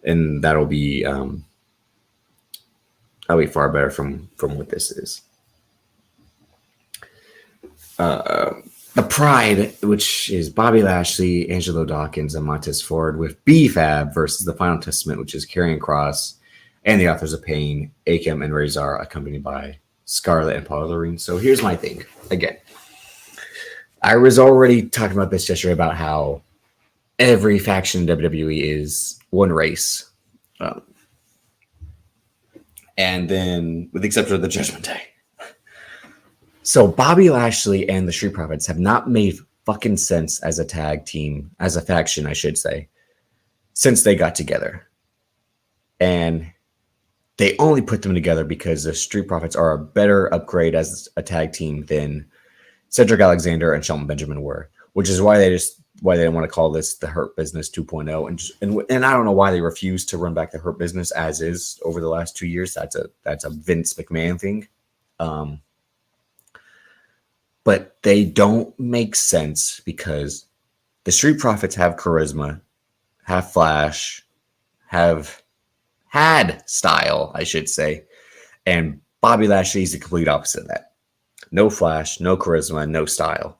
and that'll be far better from what this is. The Pride, which is Bobby Lashley, Angelo Dawkins, and Montez Ford with B-Fab versus the Final Testament, which is Karrion Kross and the Authors of Pain, Akam and Razor, accompanied by Scarlett and Paul Lorraine. So here's my thing. Again, I was already talking about this yesterday about how every faction in WWE is one race. And then, with the exception of the Judgment Day. So Bobby Lashley and the Street Profits have not made fucking sense as a tag team, as a faction, I should say, since they got together. And they only put them together because the Street Profits are a better upgrade as a tag team than Cedric Alexander and Shelton Benjamin were, which is why they didn't want to call this the Hurt Business 2.0. And I don't know why they refused to run back the Hurt Business as is over the last 2 years. That's a Vince McMahon thing. But they don't make sense because the Street Profits have charisma, have flash, have had style, I should say. And Bobby Lashley is the complete opposite of that. No flash, no charisma, no style.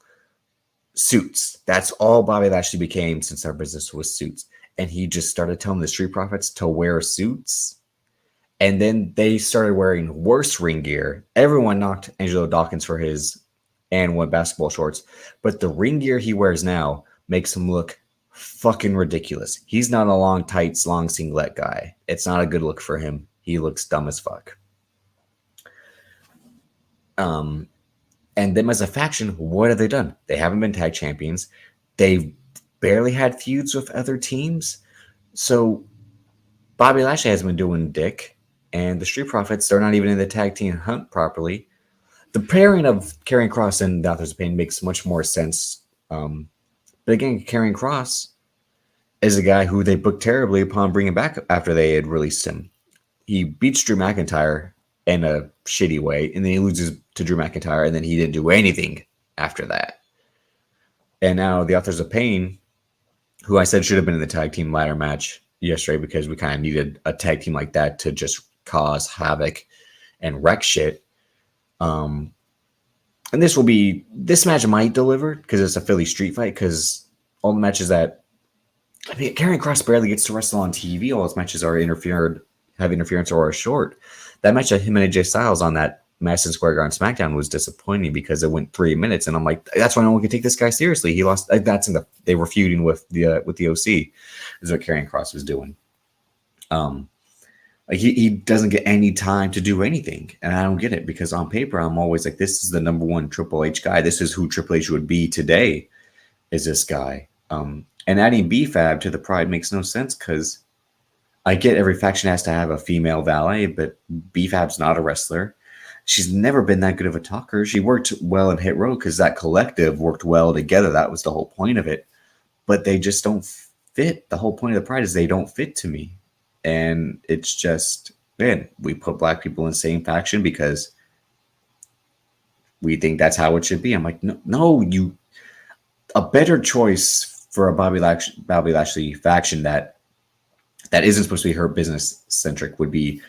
suits. That's all Bobby Lashley became since our business was suits. And he just started telling the Street Profits to wear suits. And then they started wearing worse ring gear. Everyone knocked Angelo Dawkins for his and one basketball shorts. But the ring gear he wears now makes him look fucking ridiculous. He's not a long tights, long singlet guy. It's not a good look for him. He looks dumb as fuck. And them as a faction, what have they done? They haven't been tag champions. They've barely had feuds with other teams. So Bobby Lashley hasn't been doing dick. And the Street Profits, they're not even in the tag team hunt properly. The pairing of Karrion Kross and the Authors of Pain makes much more sense. But again, Karrion Kross is a guy who they booked terribly upon bringing back after they had released him. He beats Drew McIntyre in a shitty way, and then he loses to Drew McIntyre, and then he didn't do anything after that. And now the Authors of Pain, who I said should have been in the tag team ladder match yesterday because we kind of needed a tag team like that to just cause havoc and wreck shit. And this match might deliver because it's a Philly street fight, because all the matches that, I mean, Karrion Kross barely gets to wrestle on TV. All his matches are have interference or are short. That match of him and AJ Styles on that Madison Square Garden SmackDown was disappointing because it went 3 minutes, and I'm like, that's why no one can take this guy seriously. He lost. They were feuding with the OC, is what Karrion Kross was doing. Like he doesn't get any time to do anything, and I don't get it, because on paper I'm always like, this is the number one Triple H guy. This is who Triple H would be today. Is this guy? And adding B-Fab to the Pride makes no sense, because I get every faction has to have a female valet, but B-Fab's not a wrestler. She's never been that good of a talker. She worked well in Hit Row because that collective worked well together. That was the whole point of it. But they just don't fit. The whole point of the Pride is they don't fit to me. And it's just, man, we put black people in the same faction because we think that's how it should be. I'm like, no, a better choice for a Bobby Lashley faction that isn't supposed to be her business centric would be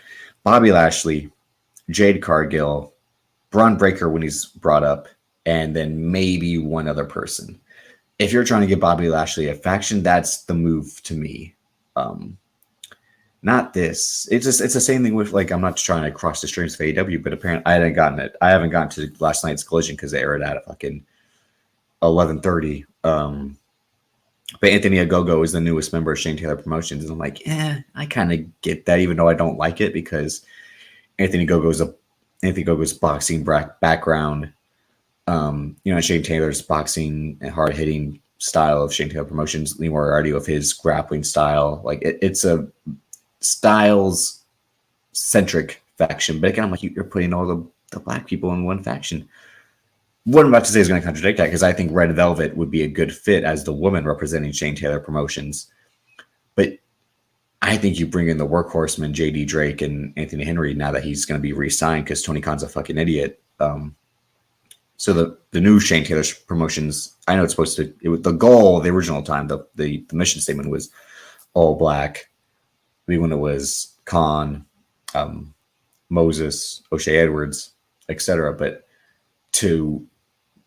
Bobby Lashley, Jade Cargill, Braun Breaker when he's brought up, and then maybe one other person. If you're trying to give Bobby Lashley a faction, that's the move to me. Not this. It's the same thing with, like, I'm not trying to cross the streams of AEW, but apparently I haven't gotten to last night's Collision because they aired at fucking 11:30. But Anthony Ogogo is the newest member of Shane Taylor Promotions, and I'm like, I kind of get that, even though I don't like it, because Anthony Ogogo's boxing background, Shane Taylor's boxing and hard hitting style of Shane Taylor Promotions, Lee Moriarty with his grappling style, like it's a styles centric faction. But again, I'm like, you're putting all the black people in one faction. What I'm about to say is going to contradict that, because I think Red Velvet would be a good fit as the woman representing Shane Taylor Promotions. But I think you bring in the workhorsemen, JD Drake and Anthony Henry, now that he's going to be re-signed because Tony Khan's a fucking idiot. So the new Shane Taylor Promotions, I know it's supposed to, the goal, the original time, the mission statement was all black. Maybe when it was Khan, Moses, O'Shea Edwards, etc. But to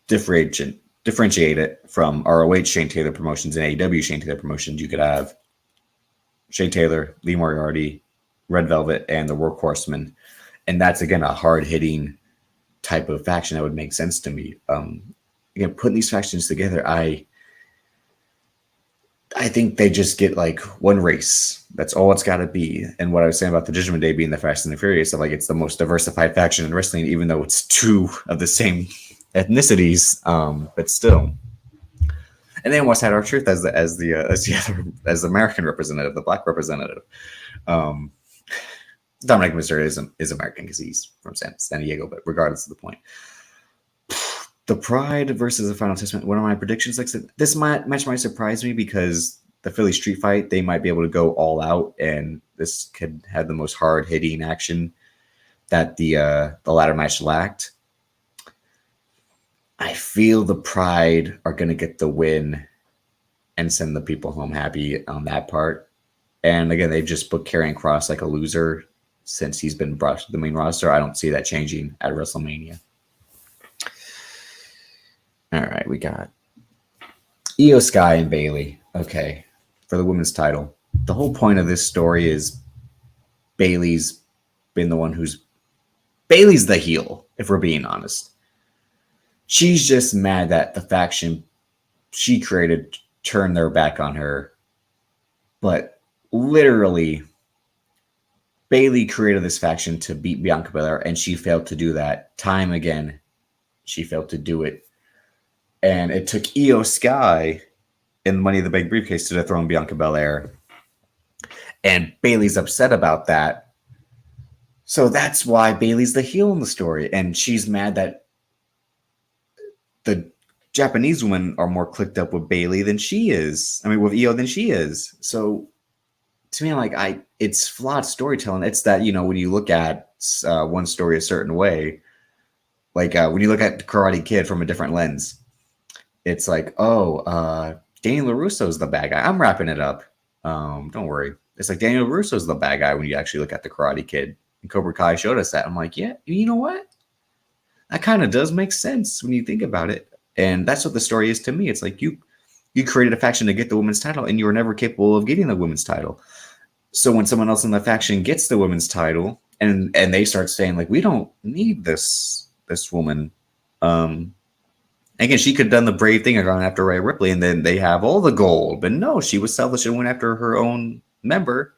differentiate it from ROH Shane Taylor Promotions and AEW Shane Taylor Promotions, you could have Shane Taylor, Lee Moriarty, Red Velvet, and the Workhorsemen. And that's, again, a hard-hitting type of faction that would make sense to me. Again, putting these factions together, I think they just get, like, one race. That's all it's got to be. And what I was saying about the Judgment Day being the Fast and the Furious, like, it's the most diversified faction in wrestling, even though it's two of the same ethnicities, but still. And then what's had our truth as the American representative, the black representative. Dominic Mysterio is American because he's from San Diego, but regardless of the point, the Pride versus the Final Testament. One of my predictions, like this match might surprise me because the Philly street fight, they might be able to go all out, and this could have the most hard hitting action that the ladder match lacked. I feel the Pride are going to get the win and send the people home happy on that part. And again, they've just booked Karrion Kross like a loser since he's been brought to the main roster. I don't see that changing at WrestleMania. All right, we got Io Sky and Bailey. Okay, for the women's title. The whole point of this story is Bailey's been the one who's Bailey's the heel, if we're being honest. She's just mad that the faction she created turned their back on her. But literally, Bailey created this faction to beat Bianca Belair, and she failed to do that time again. She failed to do it. And it took Io Sky in Money in the Bank briefcase to dethrone Bianca Belair. And Bailey's upset about that. So that's why Bailey's the heel in the story. And she's mad that the Japanese women are more clicked up with Bailey than she is. I mean, with Io than she is. So to me, like, it's flawed storytelling. It's that, when you look at one story a certain way, like when you look at Karate Kid from a different lens, it's like, Daniel LaRusso's the bad guy. I'm wrapping it up. Don't worry. It's like Daniel LaRusso's the bad guy when you actually look at the Karate Kid. And Cobra Kai showed us that. I'm like, yeah, you know what? That kind of does make sense when you think about it. And that's what the story is to me. It's like you created a faction to get the women's title, and you were never capable of getting the women's title. So when someone else in the faction gets the women's title, and they start saying, like, we don't need this woman. Again, she could have done the brave thing and gone after Rhea Ripley, and then they have all the gold. But no, she was selfish and went after her own member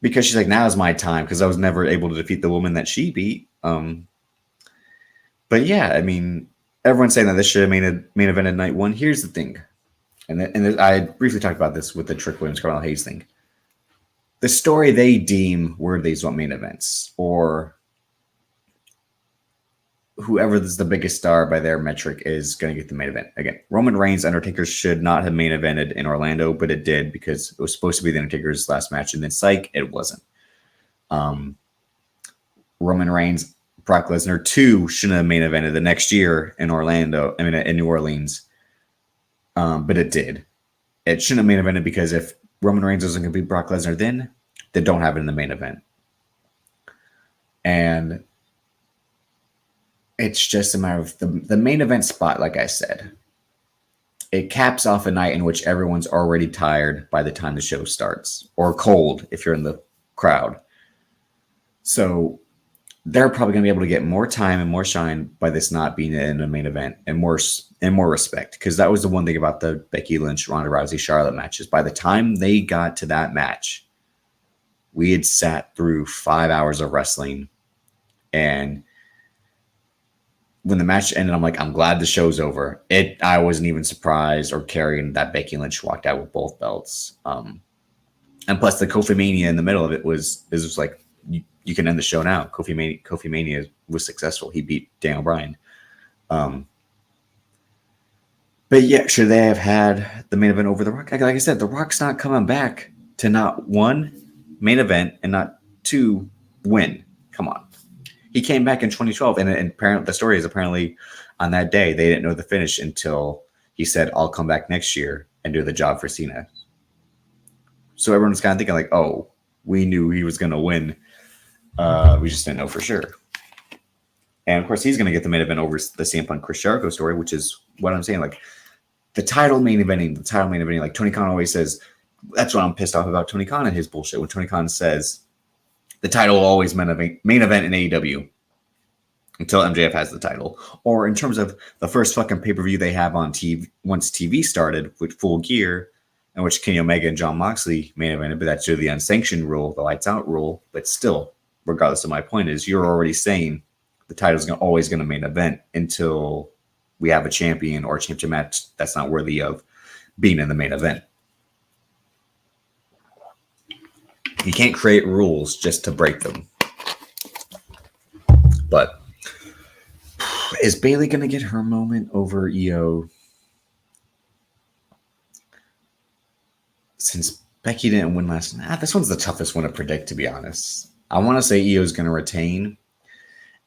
because she's like, now is my time, because I was never able to defeat the woman that she beat. But yeah, I mean, everyone's saying that this should have main evented night one. Here's the thing, and I briefly talked about this with the Trick Williams Carmelo Hayes thing. The story they deem worthy is what main events, or whoever is the biggest star by their metric is going to get the main event. Again, Roman Reigns, Undertaker should not have main evented in Orlando, but it did because it was supposed to be the Undertaker's last match, and then psych, it wasn't. Roman Reigns, Brock Lesnar 2 shouldn't have main evented the next year in Orlando, in New Orleans, but it did. It shouldn't have main evented because if Roman Reigns isn't going to beat Brock Lesnar, then they don't have it in the main event. And it's just a matter of the main event spot, like I said. It caps off a night in which everyone's already tired by the time the show starts, or cold if you're in the crowd. So they're probably going to be able to get more time and more shine by this not being in a main event, and more respect, because that was the one thing about the Becky Lynch, Ronda Rousey, Charlotte matches. By the time they got to that match, we had sat through 5 hours of wrestling, and when the match ended, I'm like, I'm glad the show's over. I wasn't even surprised or caring that Becky Lynch walked out with both belts. And plus, the Kofi Mania in the middle of it was just like, you can end the show now. Kofi Mania was successful. He beat Daniel Bryan. But yeah, should they have had the main event over The Rock? Like I said, The Rock's not coming back to not one main event and not two win. Come on. He came back in 2012, and apparently the story is apparently on that day they didn't know the finish until he said, "I'll come back next year and do the job for Cena." So everyone was kind of thinking like, "Oh, we knew he was going to win. We just didn't know for sure." And of course, he's going to get the main event over the CM Punk Chris Jericho story, which is what I'm saying. Like the title main eventing. Like Tony Khan always says, that's what I'm pissed off about Tony Khan and his bullshit. When Tony Khan says, the title will always main event in AEW until MJF has the title. Or in terms of the first fucking pay-per-view they have on TV, once TV started with Full Gear, in which Kenny Omega and Jon Moxley main evented, but that's due to the unsanctioned rule, the lights out rule. But still, regardless of my point is, you're already saying the title's always going to main event until we have a champion or a championship match that's not worthy of being in the main event. You can't create rules just to break them. But is Bayley going to get her moment over Io? Since Becky didn't win last night, this one's the toughest one to predict, to be honest. I want to say Io's going to retain.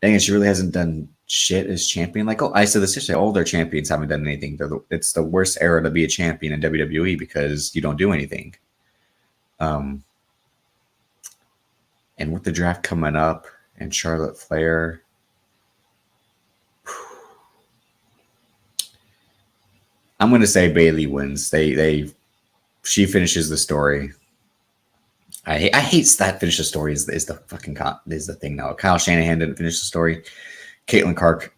Dang it, she really hasn't done shit as champion. Like, I said this yesterday, all their champions haven't done anything. It's the worst era to be a champion in WWE because you don't do anything. And with the draft coming up and Charlotte Flair, I'm gonna say Bailey wins. She finishes the story. I hate that finish the story is the fucking is the thing now. Kyle Shanahan didn't finish the story. Caitlin Clark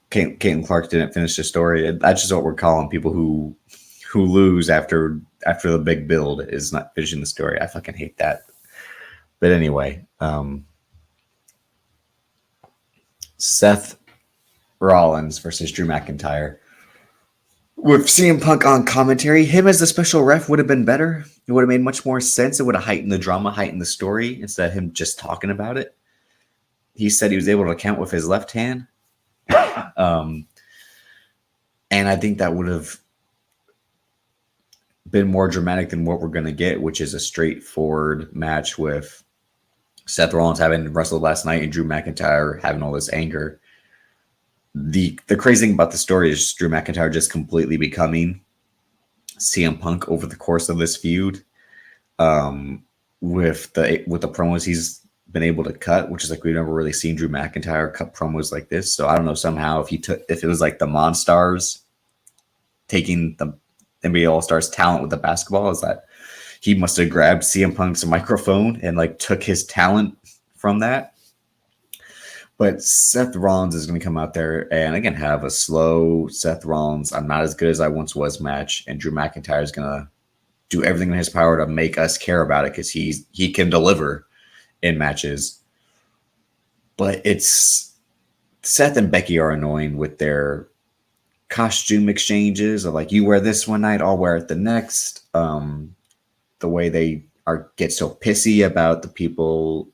didn't finish the story. That's just what we're calling people who lose after the big build is not finishing the story. I fucking hate that. But anyway, Seth Rollins versus Drew McIntyre. With CM Punk on commentary, him as the special ref would have been better. It would have made much more sense. It would have heightened the drama, heightened the story, instead of him just talking about it. He said he was able to count with his left hand. And I think that would have been more dramatic than what we're going to get, which is a straightforward match with Seth Rollins having wrestled last night and Drew McIntyre having all this anger. The crazy thing about the story is Drew McIntyre just completely becoming CM Punk over the course of this feud, with the promos he's been able to cut, which is like we've never really seen Drew McIntyre cut promos like this. So I don't know, somehow if it was like the Monstars taking the NBA All-Stars talent with the basketball, is that he must have grabbed CM Punk's microphone and like took his talent from that. But Seth Rollins is going to come out there and again have a slow Seth Rollins, I'm not as good as I once was match, and Drew McIntyre is going to do everything in his power to make us care about it because he can deliver in matches. But it's Seth and Becky are annoying with their costume exchanges of like, you wear this one night, I'll wear it the next. The way they get so pissy about the people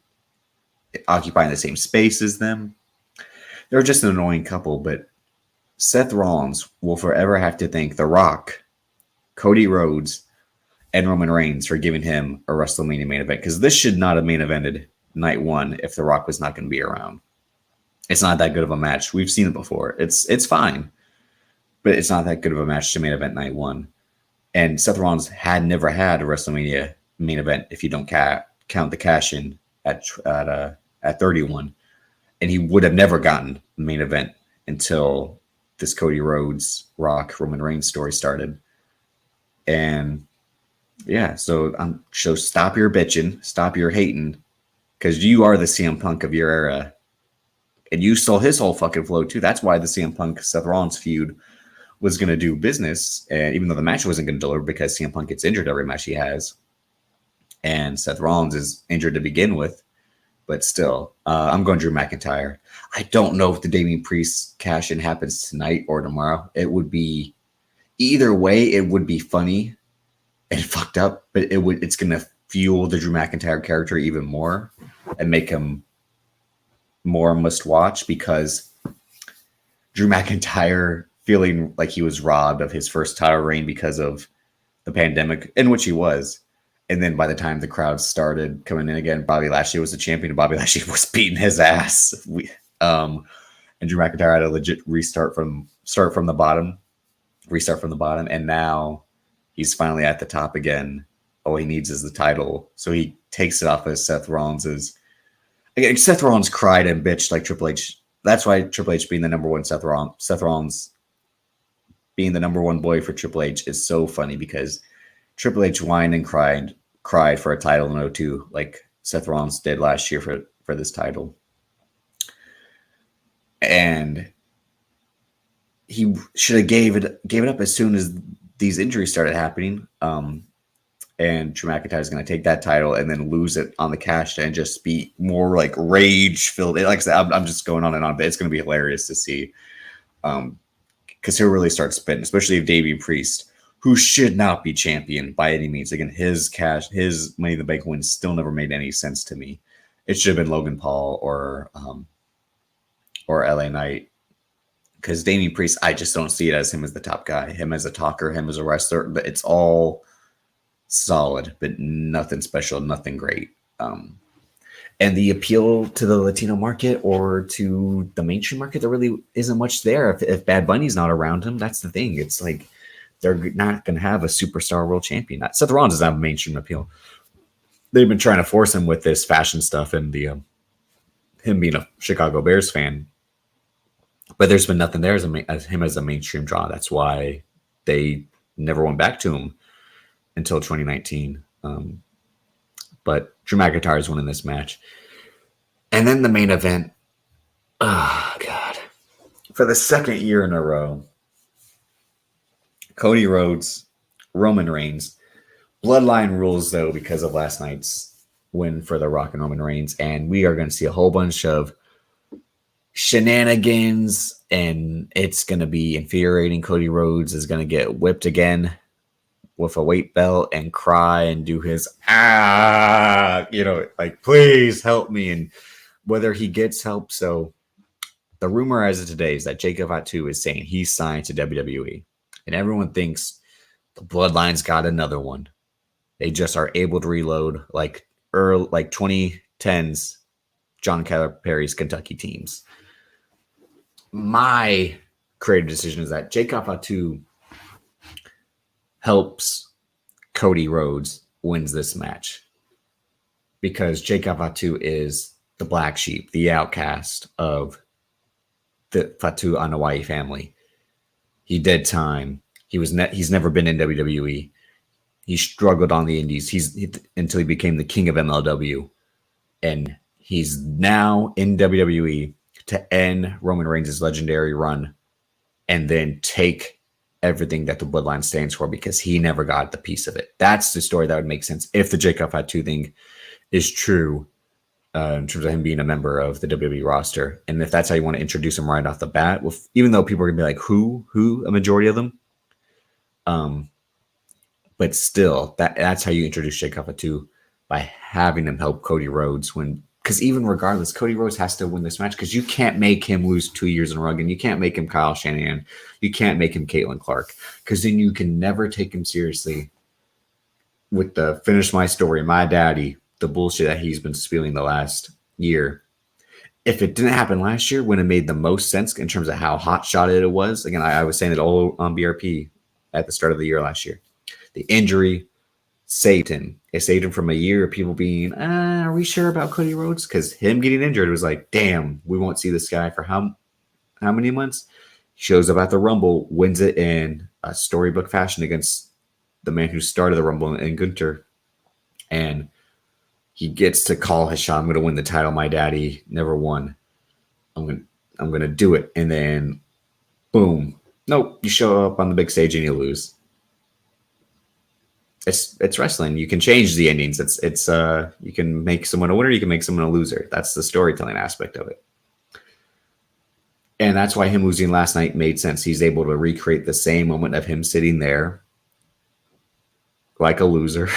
occupying the same space as them. They're just an annoying couple, but Seth Rollins will forever have to thank The Rock, Cody Rhodes, and Roman Reigns for giving him a WrestleMania main event, because this should not have main evented night one if The Rock was not going to be around. It's not that good of a match. We've seen it before. It's fine, but it's not that good of a match to main event night one. And Seth Rollins had never had a WrestleMania main event if you don't count the cash-in at 31, and he would have never gotten the main event until this Cody Rhodes, Rock, Roman Reigns story started. And yeah, so stop your bitching, stop your hating, because you are the CM Punk of your era, and you stole his whole fucking flow too. That's why the CM Punk Seth Rollins feud was going to do business, and even though the match wasn't going to deliver because CM Punk gets injured every match he has, and Seth Rollins is injured to begin with. But still, I'm going Drew McIntyre. I don't know if the Damian Priest cash-in happens tonight or tomorrow. It would be either way. It would be funny and fucked up, but it's going to fuel the Drew McIntyre character even more and make him more must watch, because Drew McIntyre feeling like he was robbed of his first title reign because of the pandemic, in which he was. And then by the time the crowd started coming in again, Bobby Lashley was the champion, and Bobby Lashley was beating his ass. And Drew McIntyre had a legit restart from the bottom. And now he's finally at the top again. All he needs is the title. So he takes it off of Seth Rollins's. Again, Seth Rollins cried and bitched like Triple H. That's why Triple H being the number one, Seth Rollins being the number one boy for Triple H is so funny, because Triple H whined and cried for a title in 2002, like Seth Rollins did last year for this title. And he should have gave it up as soon as these injuries started happening. And Drew McIntyre is going to take that title and then lose it on the cash and just be more like rage filled. Like I said, I'm just going on and on, but it's going to be hilarious to see, because he'll really start spitting, especially if Damian Priest, who should not be champion by any means. Again, his Money in the Bank win still never made any sense to me. It should have been Logan Paul or LA Knight, because Damian Priest, I just don't see it as him as the top guy, him as a talker, him as a wrestler. But it's all solid, but nothing special, nothing great. And the appeal to the Latino market or to the mainstream market, there really isn't much there. If Bad Bunny's not around him, that's the thing. It's like they're not going to have a superstar world champion. Seth Rollins doesn't have a mainstream appeal. They've been trying to force him with this fashion stuff and the him being a Chicago Bears fan, but there's been nothing there as him as a mainstream draw. That's why they never went back to him until 2019. But Drew McIntyre is winning this match. And then the main event. Oh, God. For the second year in a row, Cody Rhodes, Roman Reigns. Bloodline rules, though, because of last night's win for The Rock and Roman Reigns. And we are going to see a whole bunch of shenanigans, and it's going to be infuriating. Cody Rhodes is going to get whipped again with a weight belt and cry and do his, like, please help me. And whether he gets help. So the rumor as of today is that Jacob Fatu is saying he's signed to WWE. And everyone thinks the Bloodline's got another one. They just are able to reload like 2010s John Calipari's Kentucky teams. My creative decision is that Jacob Fatu helps Cody Rhodes wins this match because Jacob Fatu is the black sheep, the outcast of the Fatu Anoa'i family. He did time. He's never been in WWE. He struggled on the indies until he became the king of MLW. And he's now in WWE to end Roman Reigns' legendary run and then take everything that the Bloodline stands for because he never got the piece of it. That's the story that would make sense if the Jacob Fatu thing is true in terms of him being a member of the WWE roster. And if that's how you want to introduce him right off the bat, even though people are going to be like, who, a majority of them, but still, that's how you introduce Jacob Fatu, by having him help Cody Rhodes win. Because even regardless, Cody Rhodes has to win this match because you can't make him lose 2 years in a row again. You can't make him Kyle Shanahan. You can't make him Caitlin Clark because then you can never take him seriously with the finish my story, my daddy, the bullshit that he's been spewing the last year. If it didn't happen last year when it made the most sense in terms of how hot shotted it was, again, I was saying it all on BRP at the start of the year last year. The injury saved him. It saved him from a year of people being, are we sure about Cody Rhodes? Because him getting injured was like, damn, we won't see this guy for how many months? Shows up at the Rumble, wins it in a storybook fashion against the man who started the Rumble in Gunther. And he gets to call his shot. I'm going to win the title. My daddy never won. I'm going to do it. And then, boom. Nope. You show up on the big stage and you lose. It's wrestling. You can change the endings. It's you can make someone a winner. You can make someone a loser. That's the storytelling aspect of it. And that's why him losing last night made sense. He's able to recreate the same moment of him sitting there like a loser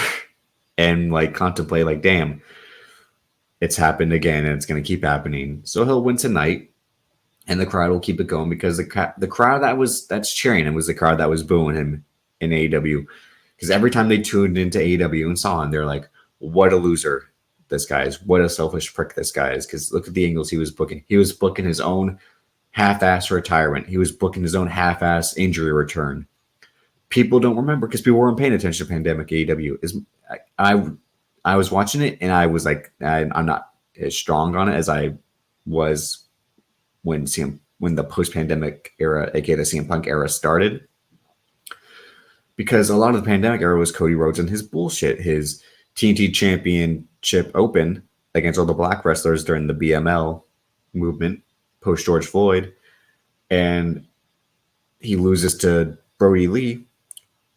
and like contemplate like, damn, it's happened again and it's going to keep happening. So he'll win tonight and the crowd will keep it going because the crowd that's cheering him was the crowd that was booing him in AEW. Because every time they tuned into AEW and saw him, they're like, what a loser this guy is. What a selfish prick this guy is. Because look at the angles he was booking. He was booking his own half-ass retirement. He was booking his own half-ass injury return. People don't remember because people weren't paying attention to Pandemic AEW. I was watching it and I was like, I'm not as strong on it as I was when the post-pandemic era, aka the CM Punk era, started. Because a lot of the pandemic era was Cody Rhodes and his bullshit, his TNT Championship Open against all the black wrestlers during the BML movement post George Floyd. And he loses to Brody Lee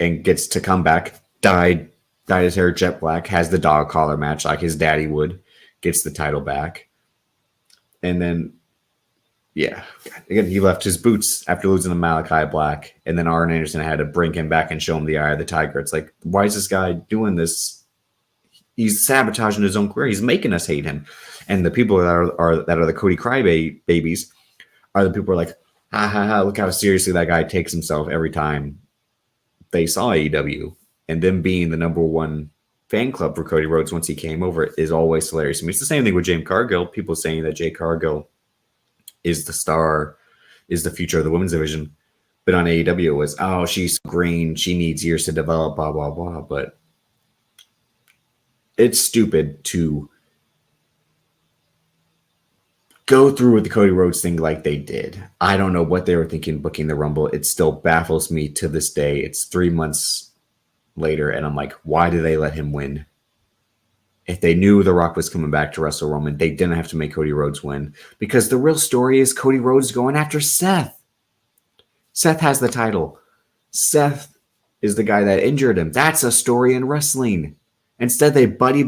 and gets to come back, dyed his hair jet black, has the dog collar match like his daddy would, gets the title back. And then, yeah, again, he left his boots after losing to Malachi Black, and then Arn Anderson had to bring him back and show him the eye of the tiger. It's like, why is this guy doing this? He's sabotaging his own career. He's making us hate him. And the people that are the Cody crybabies are the people who are like, ha ha ha, look how seriously that guy takes himself every time they saw AEW. And them being the number one fan club for Cody Rhodes once he came over is always hilarious. I mean, it's the same thing with Jade Cargill. People saying that Jade Cargill is the star, is the future of the women's division. But on AEW it was, oh, she's green, she needs years to develop, blah, blah, blah. But it's stupid to go through with the Cody Rhodes thing like they did. I don't know what they were thinking booking the Rumble. It still baffles me to this day. It's 3 months later, and I'm like, why did they let him win? If they knew The Rock was coming back to wrestle Roman, they didn't have to make Cody Rhodes win, because the real story is Cody Rhodes going after Seth. Seth has the title. Seth is the guy that injured him. That's a story in wrestling. Instead, they buddy.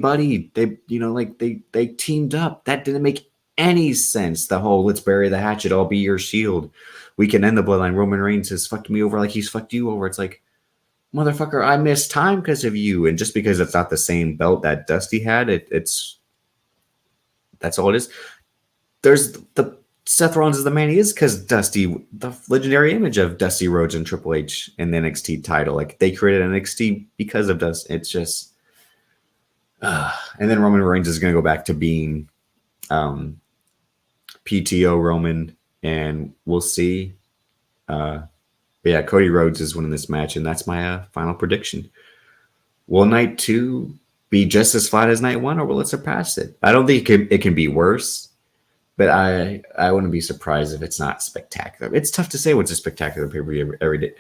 They teamed up. That didn't make any sense. The whole let's bury the hatchet. I'll be your shield. We can end the bloodline. Roman Reigns has fucked me over like he's fucked you over. It's like, motherfucker, I missed time because of you. And just because it's not the same belt that Dusty had, that's all it is. There's the Seth Rollins is the man he is because Dusty, the legendary image of Dusty Rhodes and Triple H in the NXT title. Like, they created NXT because of Dusty. It's just, and then Roman Reigns is going to go back to being PTO Roman, and we'll see. But yeah, Cody Rhodes is winning this match, and that's my final prediction. Will night 2 be just as flat as night 1, or will it surpass it? I don't think it can be worse, but I wouldn't be surprised if it's not spectacular. It's tough to say what's a spectacular pay-per-view every day,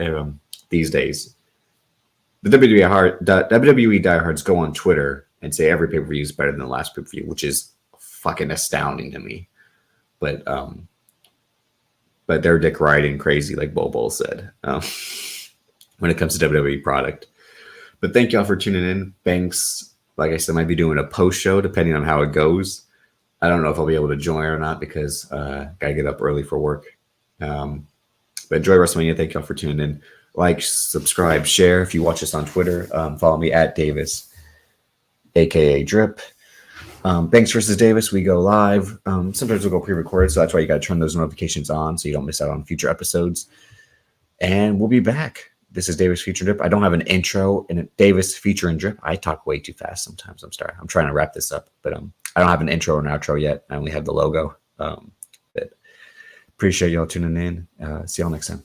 these days. The WWE diehards go on Twitter and say every pay-per-view is better than the last pay-per-view, which is fucking astounding to me. But they're dick riding crazy, like Bobo said, when it comes to WWE product. But thank y'all for tuning in. Banks, like I said, might be doing a post show depending on how it goes. I don't know if I'll be able to join or not because gotta get up early for work. But enjoy WrestleMania. Thank y'all for tuning in. Like, subscribe, share. If you watch us on Twitter, follow me at Davis, aka Drip. Banks versus Davis, we go live. Sometimes we'll go pre-recorded, so that's why you got to turn those notifications on so you don't miss out on future episodes. And we'll be back. This is Davis Feature Drip. I don't have an intro in Davis Feature and Drip. I talk way too fast sometimes. I'm sorry. I'm trying to wrap this up, but I don't have an intro and outro yet. I only have the logo. But appreciate y'all tuning in. See y'all next time.